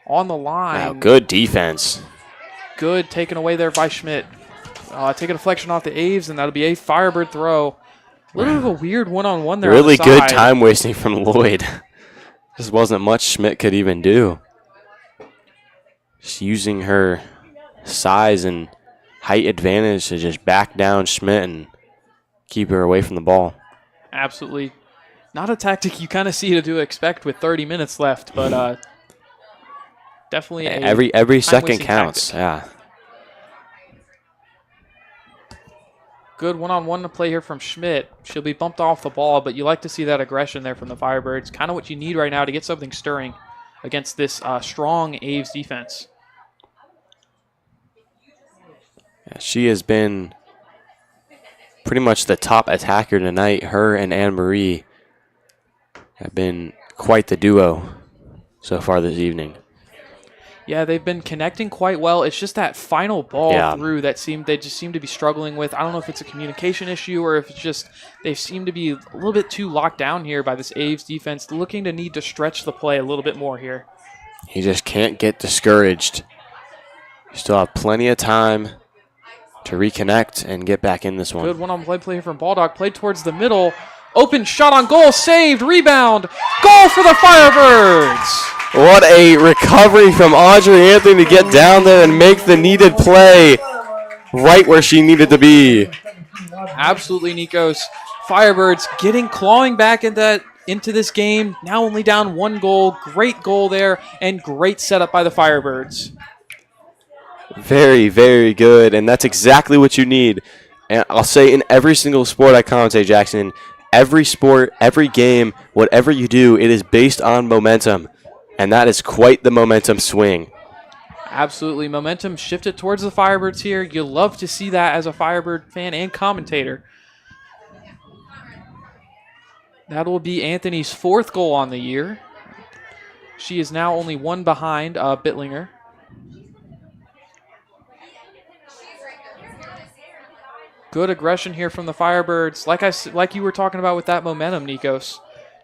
On the line. Wow, good defense. Good taken away there by Schmidt. Take a deflection off the Aves, and that'll be a Firebird throw. A little bit of a weird one-on-one there. Really on the good side. time wasting from Lloyd. Just wasn't much Schmidt could even do. Just using her size and height advantage to just back down Schmidt and keep her away from the ball. Absolutely. Not a tactic you kind of see to expect with 30 minutes left, but definitely every second counts. Tactic. Yeah. Good one-on-one to play here from Schmidt. She'll be bumped off the ball, but you like to see that aggression there from the Firebirds. Kind of what you need right now to get something stirring against this strong Aves defense. Yeah, she has been pretty much the top attacker tonight. Her and Anne-Marie have been quite the duo so far this evening. Yeah, they've been connecting quite well. It's just that final ball through that they just seem to be struggling with. I don't know if it's a communication issue or if it's just they seem to be a little bit too locked down here by this Aves defense, looking to need to stretch the play a little bit more here. He just can't get discouraged. You still have plenty of time to reconnect and get back in this one. Good one-on-one play here from Baldock. Played towards the middle. Open shot on goal. Saved. Rebound. Goal for the Firebirds. What a recovery from Audrey Anthony to get down there and make the needed play right where she needed to be. Absolutely, Nikos. Firebirds clawing back into this game. Now only down 1 goal. Great goal there and great setup by the Firebirds. Very, very good, and that's exactly what you need. And I'll say in every single sport I commentate, Jackson, every sport, every game, whatever you do, it is based on momentum. And that is quite the momentum swing. Absolutely. Momentum shifted towards the Firebirds here. You love to see that as a Firebird fan and commentator. That will be Anthony's 4th goal on the year. She is now only 1 behind Bittlinger. Good aggression here from the Firebirds. Like you were talking about with that momentum, Nikos.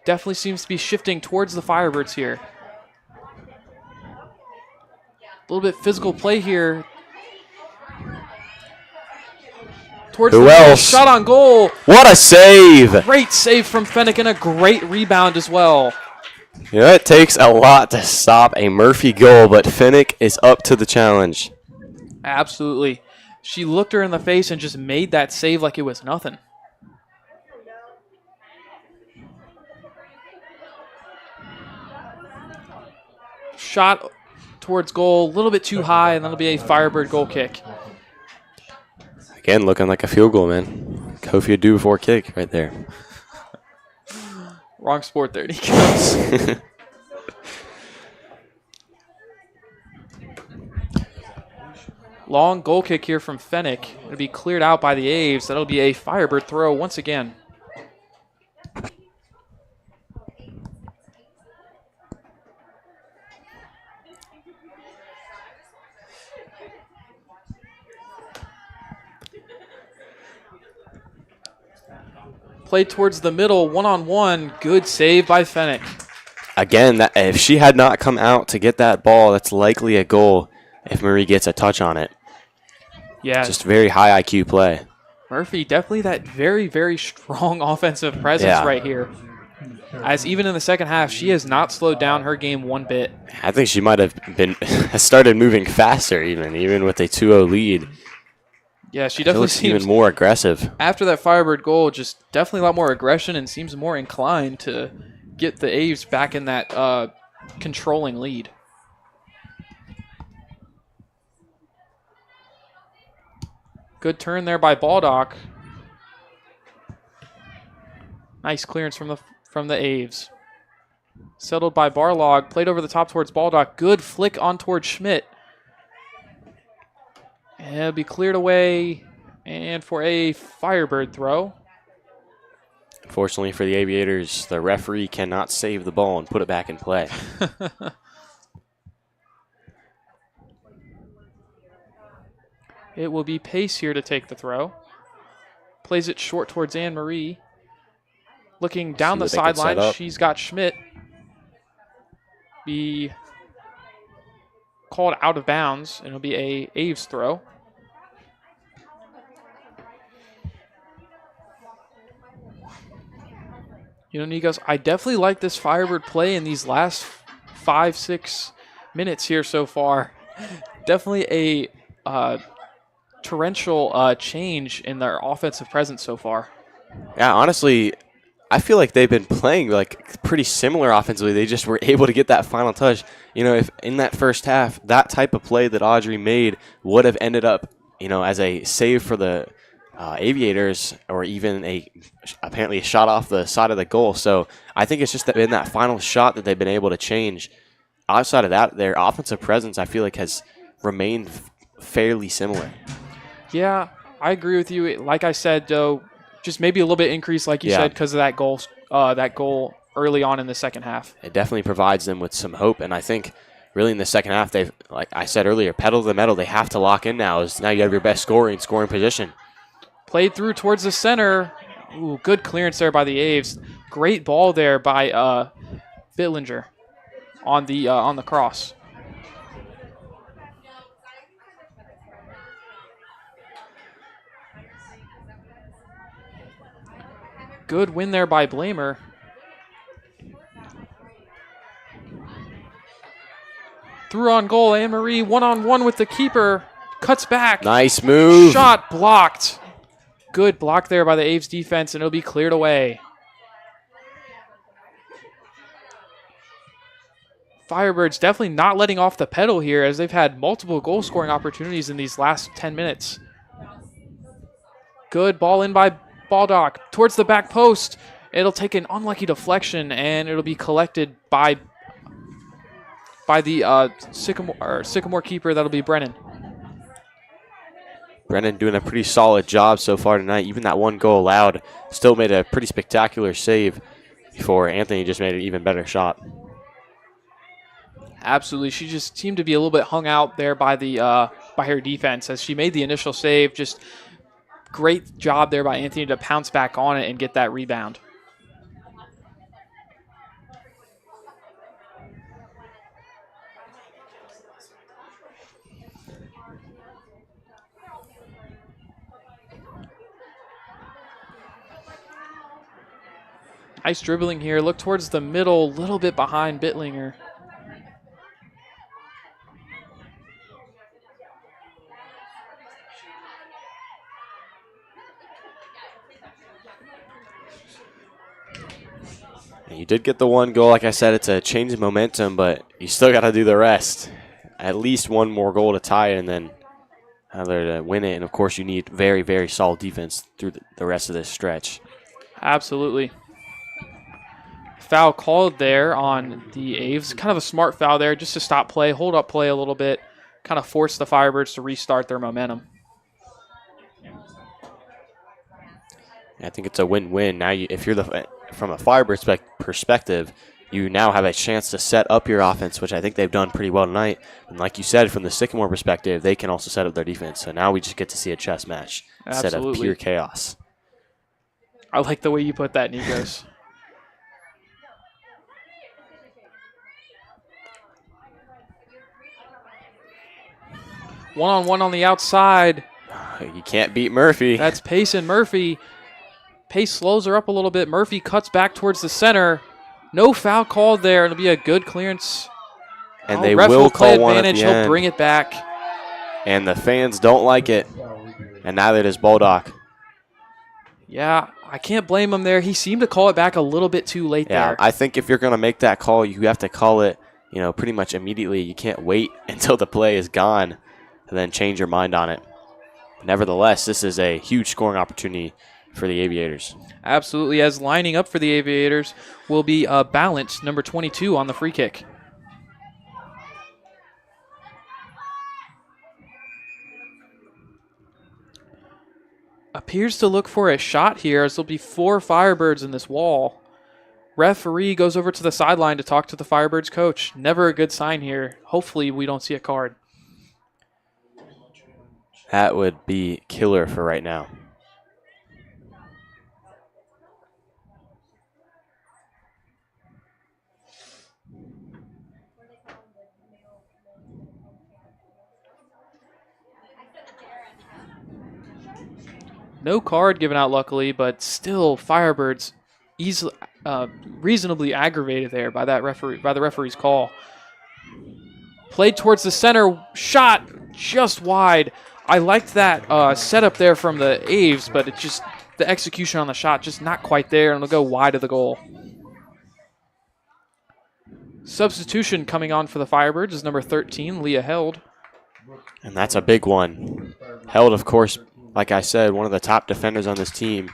Definitely seems to be shifting towards the Firebirds here. A little bit physical play here. Towards Who else? Shot on goal. What a save. Great save from Fennick and a great rebound as well. Yeah, it takes a lot to stop a Murphy goal, but Fennick is up to the challenge. Absolutely. She looked her in the face and just made that save like it was nothing. Shot towards goal, a little bit too high, and that'll be a Firebird goal kick. Again, looking like a field goal, man. Kofi do before kick right there. Wrong sport there. He goes. Long goal kick here from Fennick. It'll be cleared out by the Aves. That'll be a Firebird throw once again. Played towards the middle, one-on-one. Good save by Fennick. Again, if she had not come out to get that ball, that's likely a goal if Marie gets a touch on it. Yeah. Just very high IQ play. Murphy, definitely that very, very strong offensive presence right here. As even in the second half, she has not slowed down her game one bit. I think she might have started moving faster even with a 2-0 lead. Yeah, she definitely seems even more aggressive. After that Firebird goal, just definitely a lot more aggression and seems more inclined to get the Aves back in that controlling lead. Good turn there by Baldock. Nice clearance from the Aves. Settled by Barlog. Played over the top towards Baldock. Good flick on towards Schmidt. And it'll be cleared away and for a Firebird throw. Unfortunately for the Aviators, the referee cannot save the ball and put it back in play. It will be Pace here to take the throw. Plays it short towards Anne-Marie. Looking down the sideline, she's got Schmidt. Be called out of bounds, and it'll be a Aves throw. You know, Nikos, I definitely like this Firebird play in these last 5-6 minutes here so far. Definitely a torrential change in their offensive presence so far. Yeah, honestly, I feel like they've been playing like pretty similar offensively. They just were able to get that final touch. You know, if in that first half, that type of play that Audrey made would have ended up, you know, as a save for the Aviators, or even apparently a shot off the side of the goal. So I think it's just been that final shot that they've been able to change. Outside of that, their offensive presence, I feel like, has remained fairly similar. Yeah, I agree with you. Like I said, though, just maybe a little bit increased, like you said, because of that goal early on in the second half. It definitely provides them with some hope, and I think really in the second half, they've, like I said earlier, pedal to the metal. They have to lock in now. Now you have your best scoring position. Played through towards the center. Ooh, good clearance there by the Aves. Great ball there by Bitlinger on the cross. Good win there by Blamer. Through on goal, Anne-Marie one-on-one with the keeper. Cuts back. Nice move. Shot blocked. Good block there by the Aves defense, and it'll be cleared away. Firebirds definitely not letting off the pedal here, as they've had multiple goal-scoring opportunities in these last 10 minutes. Good ball in by Baldock towards the back post. It'll take an unlucky deflection, and it'll be collected by the Sycamore keeper. That'll be Brennan. Brennan doing a pretty solid job so far tonight. Even that one goal allowed, still made a pretty spectacular save before Anthony just made an even better shot. Absolutely. She just seemed to be a little bit hung out there by her defense as she made the initial save. Just great job there by Anthony to pounce back on it and get that rebound. Nice dribbling here. Look towards the middle, a little bit behind Bitlinger. You did get the one goal. Like I said, it's a change in momentum, but you still got to do the rest. At least one more goal to tie it, and then to win it. And, of course, you need very, very solid defense through the rest of this stretch. Absolutely. Foul called there on the Aves. Kind of a smart foul there just to stop play, hold up play a little bit, kind of force the Firebirds to restart their momentum. I think it's a win-win. Now, if you're from a Firebirds perspective, you now have a chance to set up your offense, which I think they've done pretty well tonight. And like you said, from the Sycamore perspective, they can also set up their defense. So now we just get to see a chess match instead of pure chaos. I like the way you put that, Nikos. One-on-one on the outside. You can't beat Murphy. That's Pace and Murphy. Pace slows her up a little bit. Murphy cuts back towards the center. No foul called there. It'll be a good clearance. And they will call one at the end. He'll bring it back. And the fans don't like it. And neither does Bulldog. Yeah, I can't blame him there. He seemed to call it back a little bit too late there. Yeah, I think if you're going to make that call, you have to call it, pretty much immediately. You can't wait until the play is gone and then change your mind on it. Nevertheless, this is a huge scoring opportunity for the Aviators. Absolutely, as lining up for the Aviators will be Balance, number 22 on the free kick. Appears to look for a shot here, as there'll be 4 Firebirds in this wall. Referee goes over to the sideline to talk to the Firebirds coach. Never a good sign here. Hopefully we don't see a card. That would be killer for right now. No card given out, luckily, but still Firebirds easily, reasonably aggravated there by the referee's call. Played towards the center, shot just wide. I liked that setup there from the Aves, but it's just the execution on the shot just not quite there, and it'll go wide of the goal. Substitution coming on for the Firebirds is number 13, Leah Held. And that's a big one. Held, of course, like I said, one of the top defenders on this team.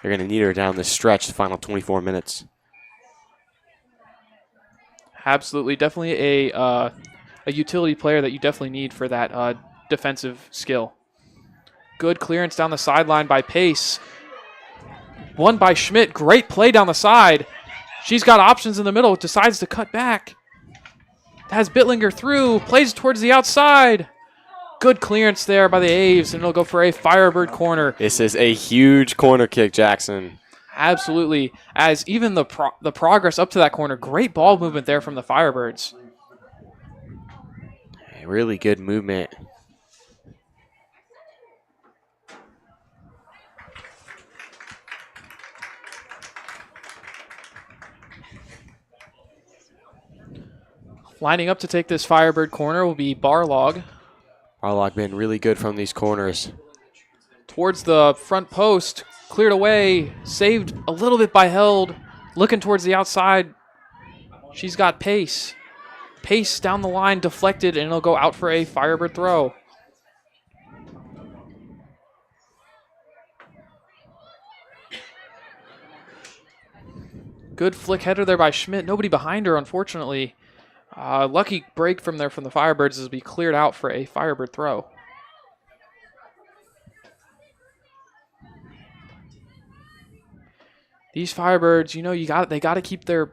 They're going to need her down this stretch, the final 24 minutes. Absolutely. Definitely a utility player that you definitely need for that defensive skill. Good clearance down the sideline by Pace. Won by Schmidt. Great play down the side. She's got options in the middle. Decides to cut back. Has Bittlinger through. Plays towards the outside. Good clearance there by the Aves, and it'll go for a Firebird corner. This is a huge corner kick, Jackson. Absolutely. As even the progress up to that corner, great ball movement there from the Firebirds. A really good movement. Lining up to take this Firebird corner will be Barlog. Barlog been really good from these corners. Towards the front post, cleared away, saved a little bit by Held. Looking towards the outside, she's got Pace. Pace down the line, deflected, and it'll go out for a Firebird throw. Good flick header there by Schmidt. Nobody behind her, unfortunately. Lucky break from there from the Firebirds as it'll be cleared out for a Firebird throw. These Firebirds, they got to keep their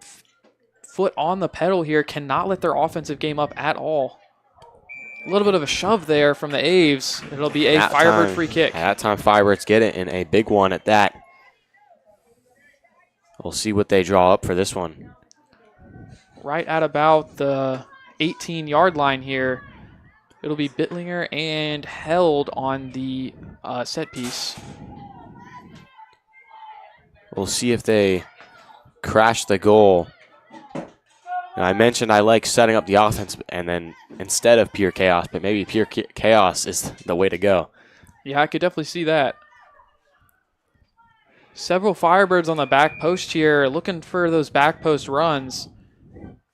foot on the pedal here. Cannot let their offensive game up at all. A little bit of a shove there from the Aves. It'll be a Firebird free kick. At that time, Firebirds get it, and a big one at that. We'll see what they draw up for this one. Right at about the 18-yard line here. It'll be Bittlinger and Held on the set piece. We'll see if they crash the goal. Now, I mentioned I like setting up the offense and then instead of pure chaos, but maybe pure chaos is the way to go. Yeah, I could definitely see that. Several Firebirds on the back post here, looking for those back post runs.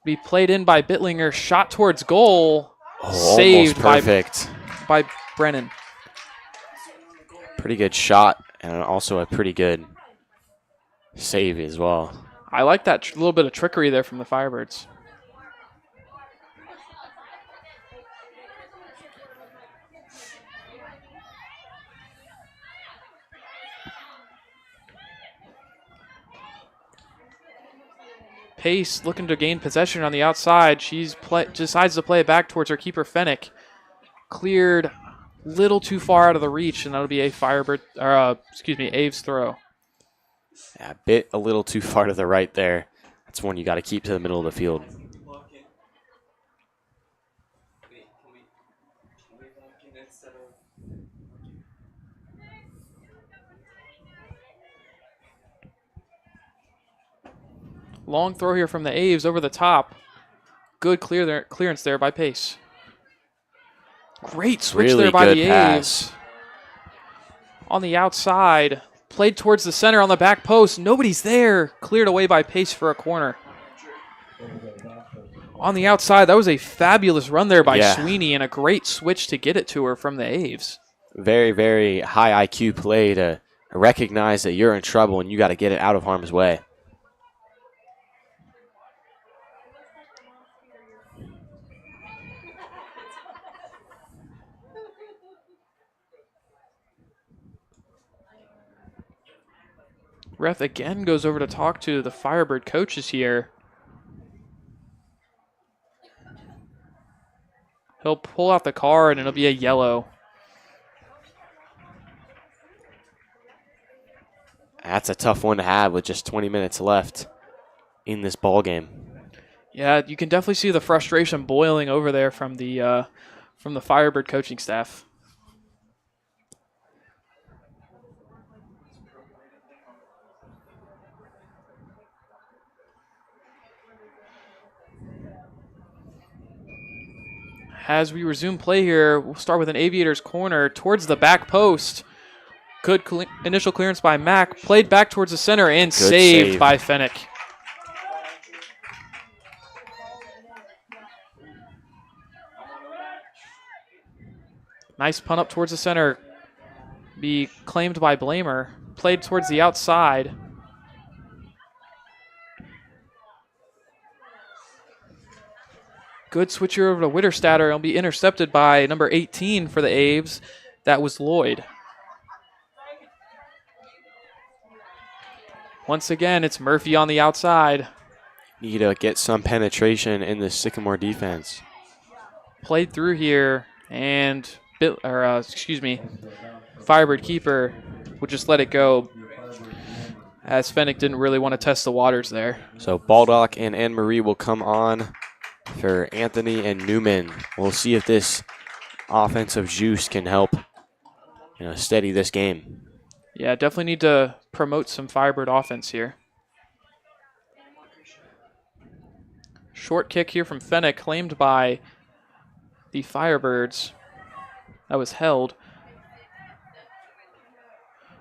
Be played in by Bittlinger, shot towards goal. Oh, saved almost perfect. by Brennan. Pretty good shot and also a pretty good save as well. I like that little bit of trickery there from the Firebirds. Pace looking to gain possession on the outside. She decides to play it back towards her keeper, Fennick. Cleared little too far out of the reach, and that'll be a Firebird, or Aves throw. Yeah, a little too far to the right there. That's one you got to keep to the middle of the field. Long throw here from the Aves over the top. Good clearance there by Pace. Great switch Really there by good the pass. Aves. On the outside. Played towards the center on the back post. Nobody's there. Cleared away by Pace for a corner. On the outside, that was a fabulous run there by Sweeney and a great switch to get it to her from the Aves. Very, very high IQ play to recognize that you're in trouble and you got to get it out of harm's way. Ref again goes over to talk to the Firebird coaches here. He'll pull out the card and it'll be a yellow. That's a tough one to have with just 20 minutes left in this ball game. Yeah, you can definitely see the frustration boiling over there from the Firebird coaching staff. As we resume play here, we'll start with an Aviators corner towards the back post. Good initial clearance by Mack. Played back towards the center and saved by Fennick. Nice punt up towards the center. Be claimed by Blamer. Played towards the outside. Good switcher over to Witterstatter. It'll be intercepted by number 18 for the Aves. That was Lloyd. Once again, it's Murphy on the outside. Need to get some penetration in the Sycamore defense. Played through here, and Firebird keeper would just let it go, as Fennick didn't really want to test the waters there. So Baldock and Anne-Marie will come on for Anthony and Newman. We'll see if this offensive juice can help steady this game. Yeah, definitely need to promote some Firebird offense here. Short kick here from Fennick, claimed by the Firebirds. That was held.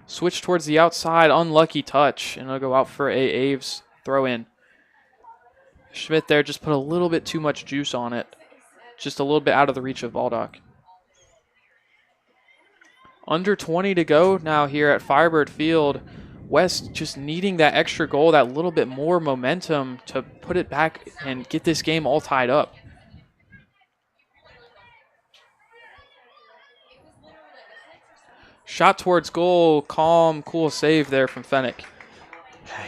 Switch towards the outside, unlucky touch, and it'll go out for a Aves throw in. Schmidt there just put a little bit too much juice on it. Just a little bit out of the reach of Baldock. Under 20 to go now here at Firebird Field. West just needing that extra goal, that little bit more momentum to put it back and get this game all tied up. Shot towards goal, calm, cool save there from Fennick.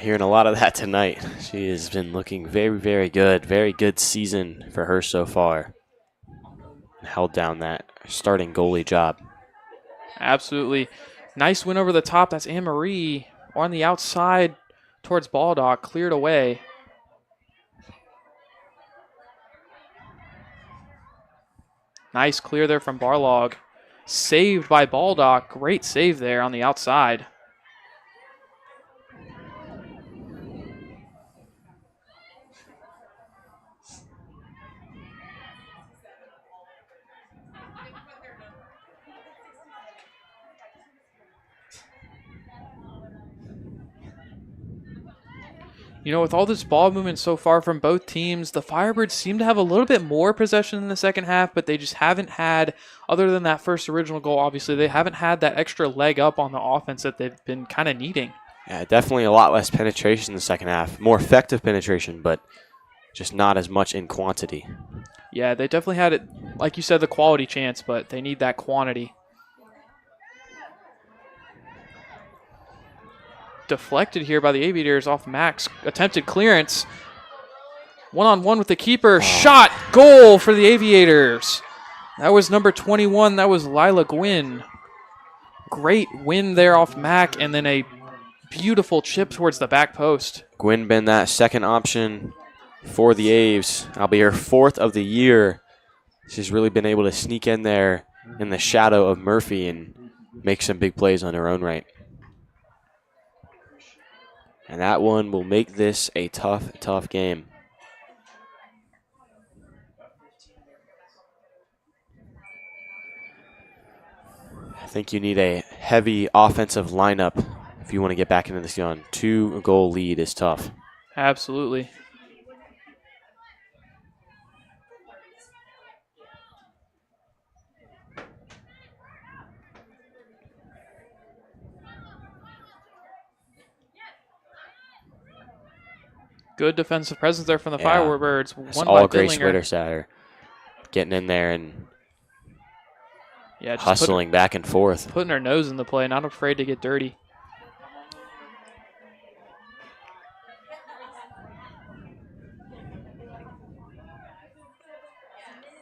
Hearing a lot of that tonight. She has been looking very, very good. Very good season for her so far. Held down that starting goalie job. Absolutely. Nice win over the top. That's Anne-Marie on the outside towards Baldock. Cleared away. Nice clear there from Barlog. Saved by Baldock. Great save there on the outside. You know, with all this ball movement so far from both teams, the Firebirds seem to have a little bit more possession in the second half, but they just haven't had, other than that first original goal, obviously, they haven't had that extra leg up on the offense that they've been kind of needing. Yeah, definitely a lot less penetration in the second half. More effective penetration, but just not as much in quantity. Yeah, they definitely had it, like you said, the quality chance, but they need that quantity. Deflected here by the Aviators off Max. Attempted clearance. One-on-one with the keeper. Shot. Goal for the Aviators. That was number 21. That was Lila Gwynn. Great win there off Mac, and then a beautiful chip towards the back post. Gwynn been that second option for the Aves. I'll be her 4th of the year. She's really been able to sneak in there in the shadow of Murphy and make some big plays on her own right. And that one will make this a tough, tough game. I think you need a heavy offensive lineup if you want to get back into this gun. 2-goal lead is tough. Absolutely. Good defensive presence there from the Firebirds. One all Grace Wittersatter getting in there and hustling back and forth. Putting her nose in the play, not afraid to get dirty.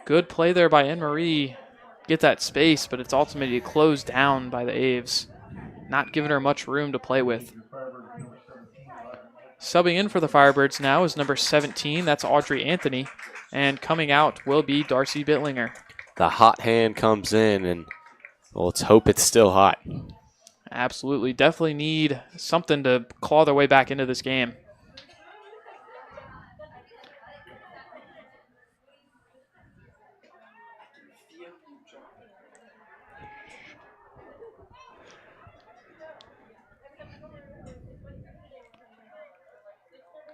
Good play there by Anne-Marie. Get that space, but it's ultimately closed down by the Aves. Not giving her much room to play with. Subbing in for the Firebirds now is number 17. That's Audrey Anthony. And coming out will be Darcy Bittlinger. The hot hand comes in, and well, let's hope it's still hot. Absolutely. Definitely need something to claw their way back into this game.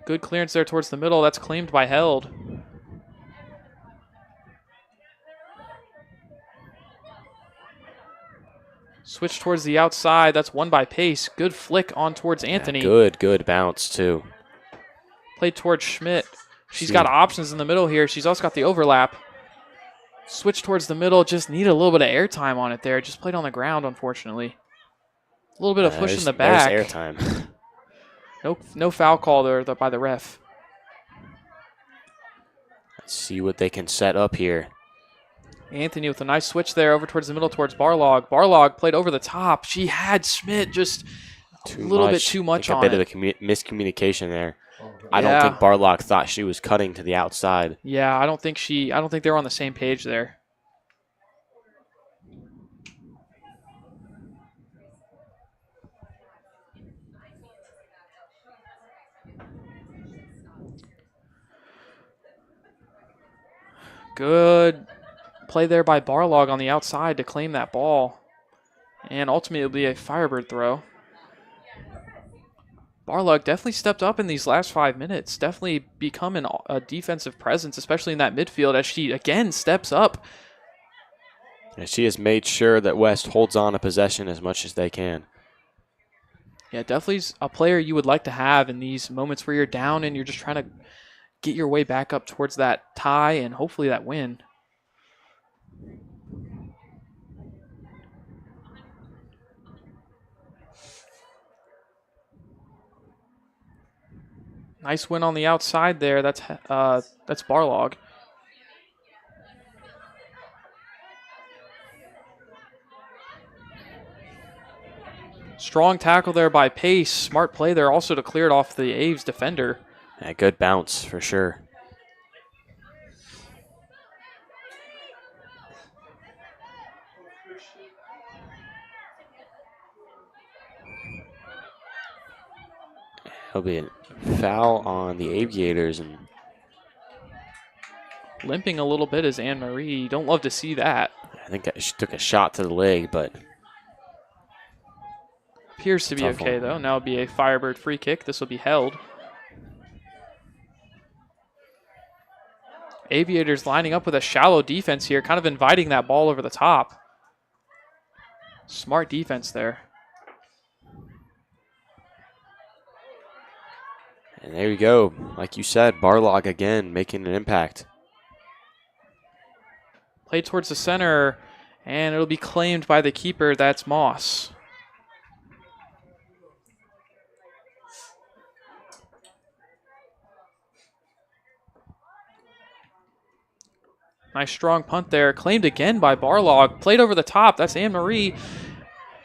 Good clearance there towards the middle. That's claimed by Held. Switch towards the outside. That's won by Pace. Good flick on towards Anthony. Yeah, good bounce, too. Played towards Schmidt. She's got options in the middle here. She's also got the overlap. Switch towards the middle. Just need a little bit of airtime on it there. Just played on the ground, unfortunately. A little bit of push in the back. There's airtime. No foul call there by the ref. Let's see what they can set up here. Anthony with a nice switch there over towards the middle towards Barlog. Barlog played over the top. She had Schmidt just a little bit too much on it. A bit of a miscommunication there. I don't think Barlog thought she was cutting to the outside. Yeah, I don't think they were on the same page there. Good play there by Barlog on the outside to claim that ball. And ultimately it'll be a Firebird throw. Barlog definitely stepped up in these last 5 minutes. Definitely become a defensive presence, especially in that midfield as she again steps up. And she has made sure that West holds on to possession as much as they can. Yeah, definitely a player you would like to have in these moments where you're down and you're just trying to get your way back up towards that tie and hopefully that win. Nice win on the outside there. That's Barlog. Strong tackle there by Pace. Smart play there also to clear it off the Aves defender. Yeah, good bounce for sure. There'll be a foul on the Aviators, and limping a little bit is Anne-Marie. Don't love to see that. I think she took a shot to the leg, but appears to be okay though. Now it'll be a Firebird free kick. This will be held. Aviators lining up with a shallow defense here, kind of inviting that ball over the top. Smart defense there. And there you go. Like you said, Barlog again making an impact. Played towards the center, and it'll be claimed by the keeper. That's Moss. Nice strong punt there. Claimed again by Barlog. Played over the top. That's Anne-Marie.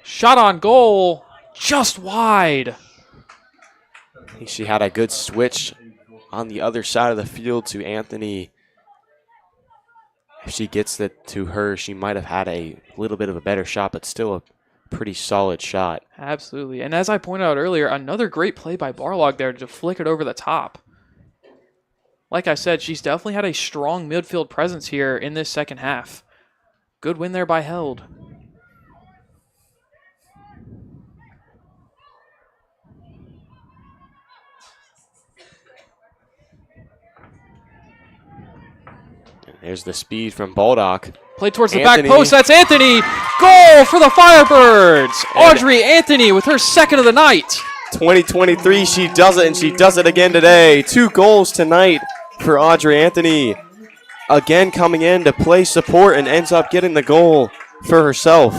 Shot on goal. Just wide. I think she had a good switch on the other side of the field to Anthony. If she gets it to her, she might have had a little bit of a better shot, but still a pretty solid shot. Absolutely. And as I pointed out earlier, another great play by Barlog there to flick it over the top. Like I said, she's definitely had a strong midfield presence here in this second half. Good win there by Held. There's the speed from Baldock. Played towards the Anthony. back post. That's Anthony. Goal for the Firebirds. Audrey Anthony with her second of the night. 2023, she does it, and she does it again today. 2 goals tonight for Audrey Anthony. Again coming in to play support and ends up getting the goal for herself.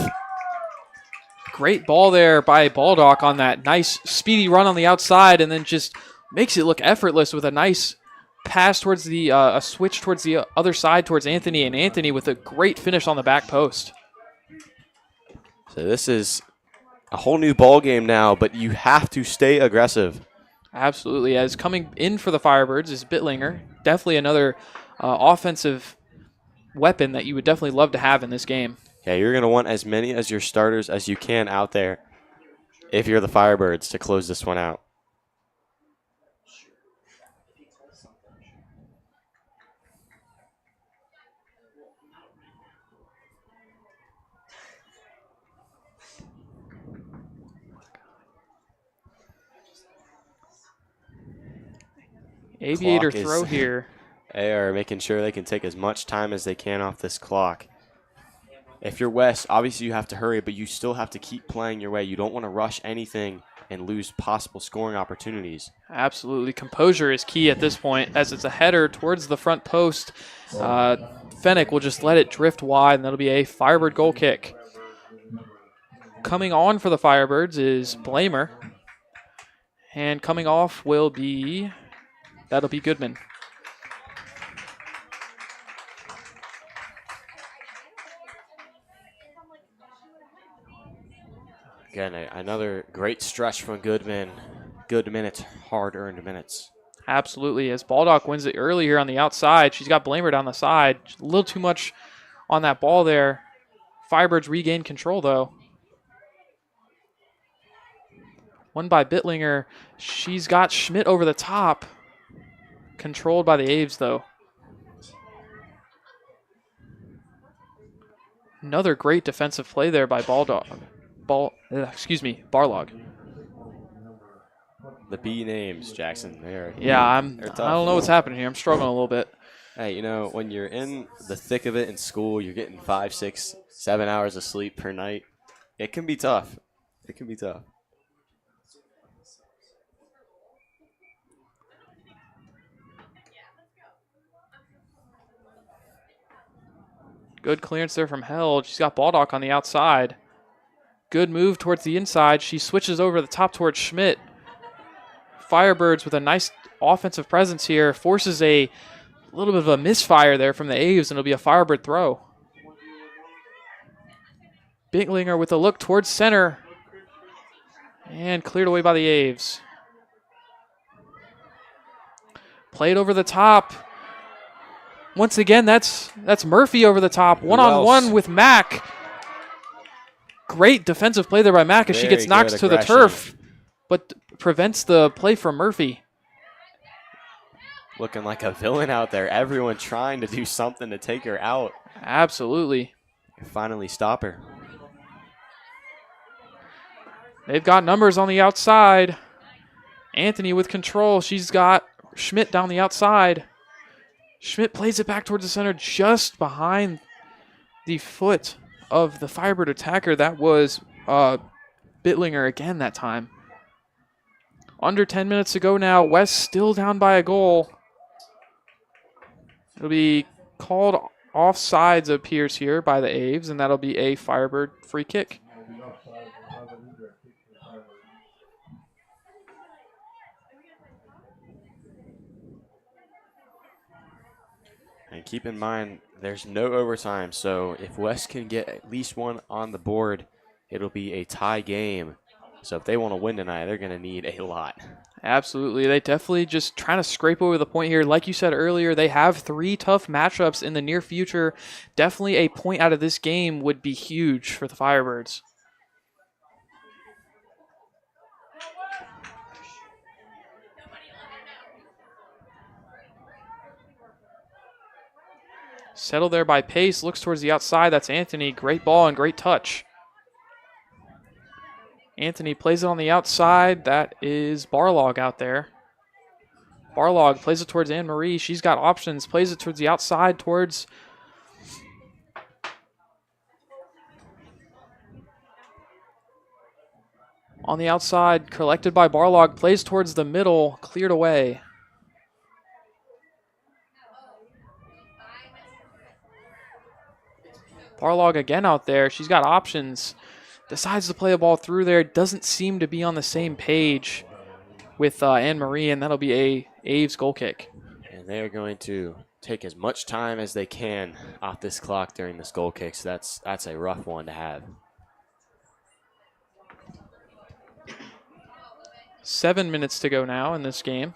Great ball there by Baldock on that nice speedy run on the outside, and then just makes it look effortless with a nice pass towards the a switch towards the other side towards Anthony, and Anthony with a great finish on the back post. So this is a whole new ball game now, but you have to stay aggressive. Absolutely. As coming in for the Firebirds is Bittlinger. Definitely another offensive weapon that you would definitely love to have in this game. Yeah, you're going to want as many as your starters as you can out there if you're the Firebirds to close this one out. Aviator throw here. They are making sure they can take as much time as they can off this clock. If you're West, obviously you have to hurry, but you still have to keep playing your way. You don't want to rush anything and lose possible scoring opportunities. Absolutely. Composure is key at this point as it's a header towards the front post. Fennick will just let it drift wide, and that'll be a Firebird goal kick. Coming on for the Firebirds is Blamer. And coming off will be, that'll be Goodman. Again, another great stretch from Goodman. Good minutes, hard-earned minutes. Absolutely. As Baldock wins it early here on the outside, she's got Blamer down the side. A little too much on that ball there. Firebirds regain control, though. Won by Bittlinger. She's got Schmidt over the top. Controlled by the Aves, though. Another great defensive play there by Barlog. The B names, Jackson. Yeah, I don't know what's happening here. I'm struggling a little bit. Hey, you know, when you're in the thick of it in school, you're getting 5, 6, 7 hours of sleep per night. It can be tough. It can be tough. Good clearance there from Held. She's got Baldock on the outside. Good move towards the inside. She switches over the top towards Schmidt. Firebirds with a nice offensive presence here. Forces a little bit of a misfire there from the Aves, and it'll be a Firebird throw. Bittlinger with a look towards center. And cleared away by the Aves. Played over the top. Once again, that's Murphy over the top. One-on-one with Mack. Great defensive play there by Mack as she gets knocked to the turf, but prevents the play from Murphy. Looking like a villain out there. Everyone trying to do something to take her out. Absolutely. Finally stop her. They've got numbers on the outside. Anthony with control. She's got Schmidt down the outside. Schmidt plays it back towards the center, just behind the foot of the Firebird attacker. That was Bittlinger again that time. Under 10 minutes to go now. West still down by a goal. It'll be called offsides, appears here by the Aves, and that'll be a Firebird free kick. And keep in mind, there's no overtime, so if West can get at least one on the board, it'll be a tie game. So if they want to win tonight, they're going to need a lot. Absolutely. They definitely just trying to scrape over the point here. Like you said earlier, they have 3 tough matchups in the near future. Definitely a point out of this game would be huge for the Firebirds. Settled there by Pace. Looks towards the outside. That's Anthony. Great ball and great touch. Anthony plays it on the outside. That is Barlog out there. Barlog plays it towards Anne-Marie. She's got options. Plays it towards the outside towards... On the outside, collected by Barlog. Plays towards the middle. Cleared away. Barlog again out there. She's got options. Decides to play a ball through there. Doesn't seem to be on the same page with Anne-Marie, and that'll be a Aves goal kick. And they are going to take as much time as they can off this clock during this goal kick, so that's a rough one to have. 7 minutes to go now in this game.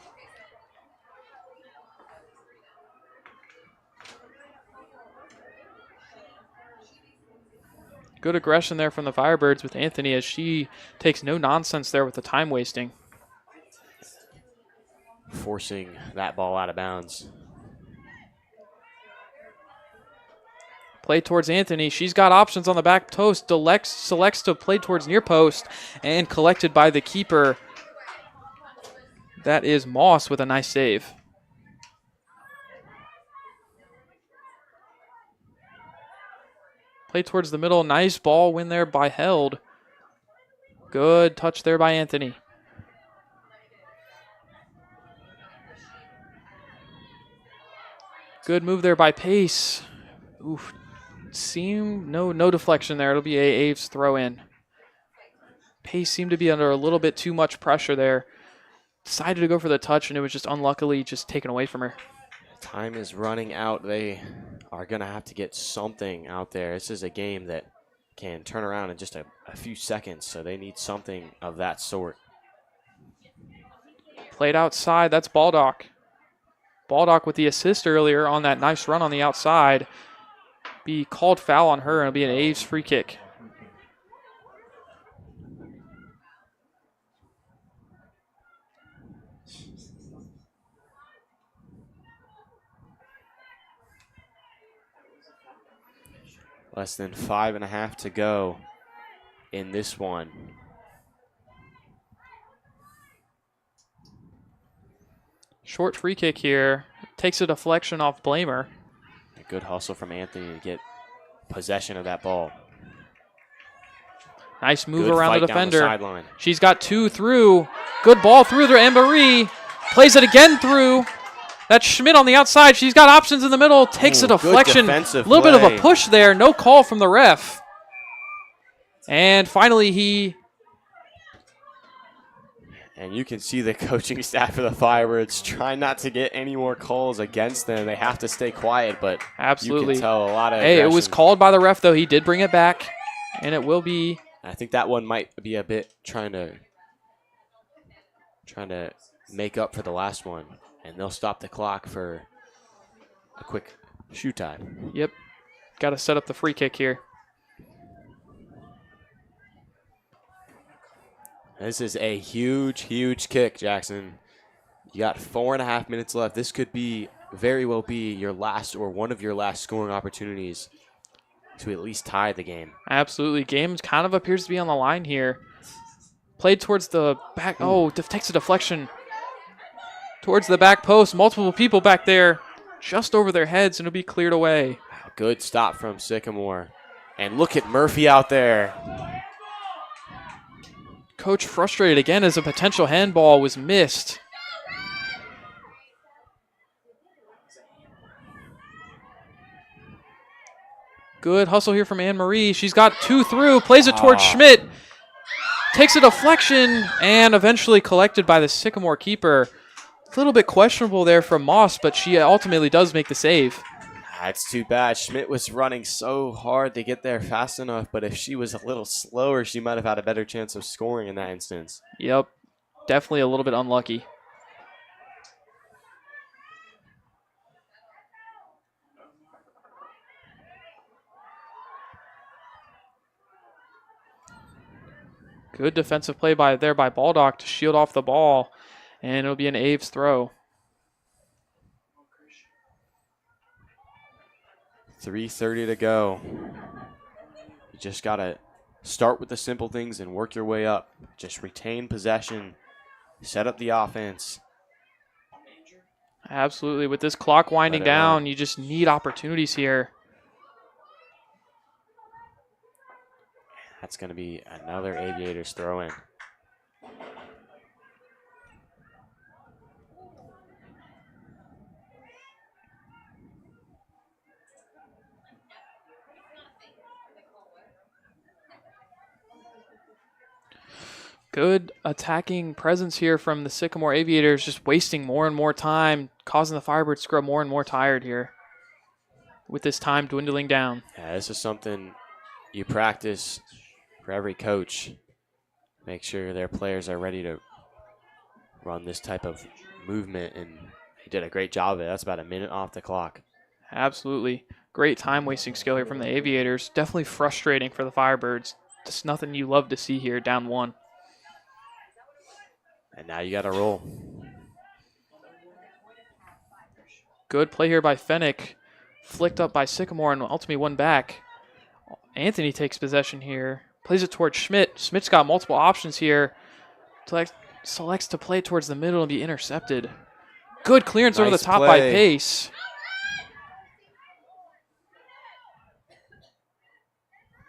Good aggression there from the Firebirds with Anthony as she takes no nonsense there with the time wasting. Forcing that ball out of bounds. Play towards Anthony. She's got options on the back post. Selects to play towards near post and collected by the keeper. That is Moss with a nice save. Play towards the middle. Nice ball win there by Held. Good touch there by Anthony. Good move there by Pace. Oof. No deflection there. It'll be a Aves throw in. Pace seemed to be under a little bit too much pressure there. Decided to go for the touch, and it was just unluckily just taken away from her. Time is running out. They are going to have to get something out there. This is a game that can turn around in just a few seconds, so they need something of that sort. Played outside. That's Baldock. Baldock with the assist earlier on that nice run on the outside. Be called foul on her, and it'll be an Aves free kick. Less than 5.5 to go in this one. Short free kick here. Takes a deflection off Blamer. A good hustle from Anthony to get possession of that ball. Nice move Good around fight the down defender. sideline. She's got 2 through. Good ball through there. Anne-Marie plays it again through. That's Schmidt on the outside. She's got options in the middle. Takes a deflection. A little bit of a push there. No call from the ref. And finally And you can see the coaching staff of the Firebirds trying not to get any more calls against them. They have to stay quiet, but absolutely. You can tell a lot of Hey, aggression. it was called by the ref, though. He did bring it back, and it will be. I think that one might be a bit trying to make up for the last one. And they'll stop the clock for a quick shoe time. Yep. Got to set up the free kick here. This is a huge, huge kick, Jackson. You got 4.5 minutes left. This could very well be your last or one of your last scoring opportunities to at least tie the game. Absolutely. Game kind of appears to be on the line here. Played towards the back. Oh, takes a deflection. Towards the back post. Multiple people back there. just over their heads, and it'll be cleared away. Good stop from Sycamore. And look at Murphy out there. Coach frustrated again as a potential handball was missed. Good hustle here from Anne-Marie. She's got 2 through, plays it towards Schmidt. Takes a deflection and eventually collected by the Sycamore keeper. A little bit questionable there from Moss, but she ultimately does make the save. That's too bad. Schmidt was running so hard to get there fast enough, but if she was a little slower, she might have had a better chance of scoring in that instance. Yep, definitely a little bit unlucky. Good defensive play by Baldock to shield off the ball, and it'll be an Aves throw. 3:30 to go. You just got to start with the simple things and work your way up. Just retain possession, set up the offense. Absolutely. With this clock winding down, you just need opportunities here. That's going to be another Aviators throw-in. Good attacking presence here from the Sycamore Aviators, just wasting more and more time, causing the Firebirds to grow more and more tired here with this time dwindling down. Yeah, this is something you practice for every coach. Make sure their players are ready to run this type of movement, and they did a great job of it. That's about a minute off the clock. Absolutely. Great time-wasting skill here from the Aviators. Definitely frustrating for the Firebirds. Just nothing you love to see here, down 1. And now you got to roll. Good play here by Fennick. Flicked up by Sycamore and ultimately won back. Anthony takes possession here. Plays it towards Schmidt. Schmidt's got multiple options here. Selects to play towards the middle and be intercepted. Good clearance over the top by Pace.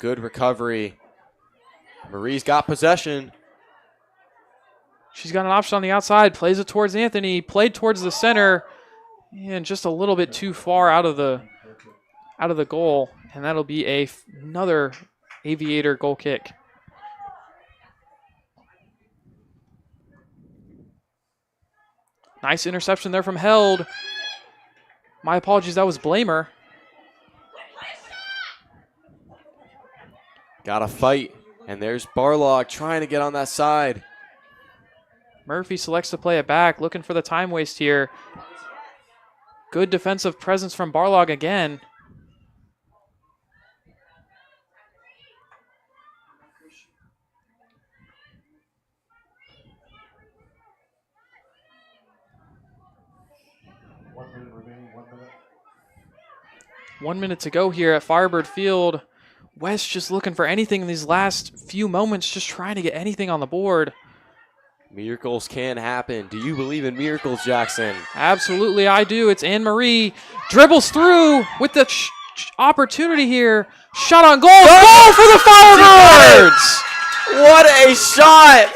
Good recovery. Marie's got possession. She's got an option on the outside. Plays it towards Anthony. Played towards the center. And just a little bit too far out of the goal. And that'll be another Aviator goal kick. Nice interception there from Held. My apologies, that was Blamer. Got to fight. And there's Barlog trying to get on that side. Murphy selects to play it back, looking for the time waste here. Good defensive presence from Barlog again. One minute to go here at Firebird Field. West just looking for anything in these last few moments, just trying to get anything on the board. Miracles can happen. Do you believe in miracles, Jackson? Absolutely, I do. It's Anne-Marie. Dribbles through with the opportunity here. Shot on goal. Goal for the Firebirds! What a shot!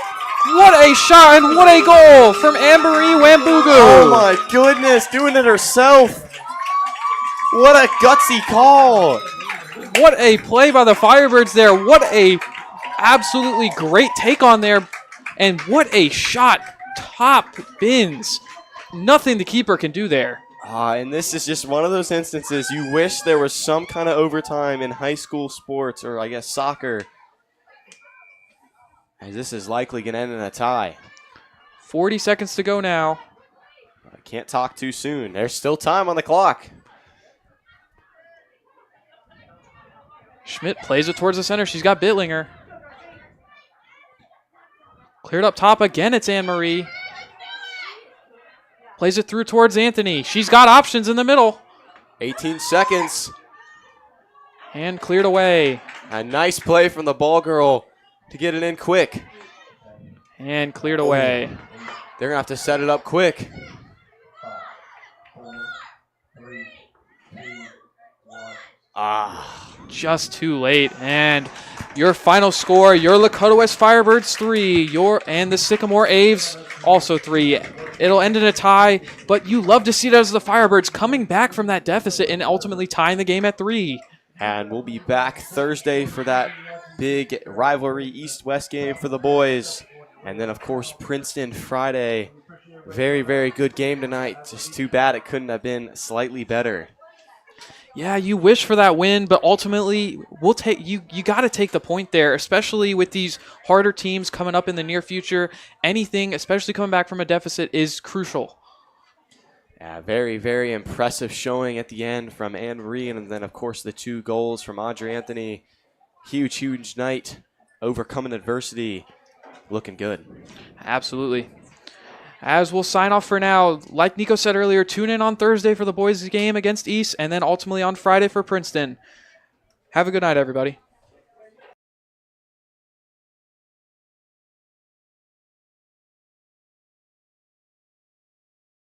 What a shot and what a goal from Anne-Marie Wambugu. Oh my goodness, doing it herself. What a gutsy call. What a play by the Firebirds there. What a absolutely great take on there. And what a shot. Top bins. Nothing the keeper can do there. And this is just one of those instances you wish there was some kind of overtime in high school sports, or I guess soccer, as this is likely going to end in a tie. 40 seconds to go now. I can't talk too soon. There's still time on the clock. Schmidt plays it towards the center. She's got Bittlinger. Cleared up top again. It's Anne-Marie. Plays it through towards Anthony. She's got options in the middle. 18 seconds. And cleared away. A nice play from the ball girl to get it in quick. And cleared away. They're going to have to set it up quick. Just too late. And your final score, your Lakota West Firebirds 3, and the Sycamore Aves also 3. It'll end in a tie, but you love to see it as the Firebirds coming back from that deficit and ultimately tying the game at 3. And we'll be back Thursday for that big rivalry East-West game for the boys. And then, of course, Princeton Friday. Very, very good game tonight. Just too bad it couldn't have been slightly better. Yeah, you wish for that win, but ultimately we'll take you got to take the point there, especially with these harder teams coming up in the near future. Anything, especially coming back from a deficit, is crucial. Yeah, very, very impressive showing at the end from Anne Marie, and then, of course, the 2 goals from Audrey Anthony. Huge, huge night, overcoming adversity, looking good. Absolutely. As we'll sign off for now, like Nico said earlier, tune in on Thursday for the boys' game against East, and then ultimately on Friday for Princeton. Have a good night, everybody.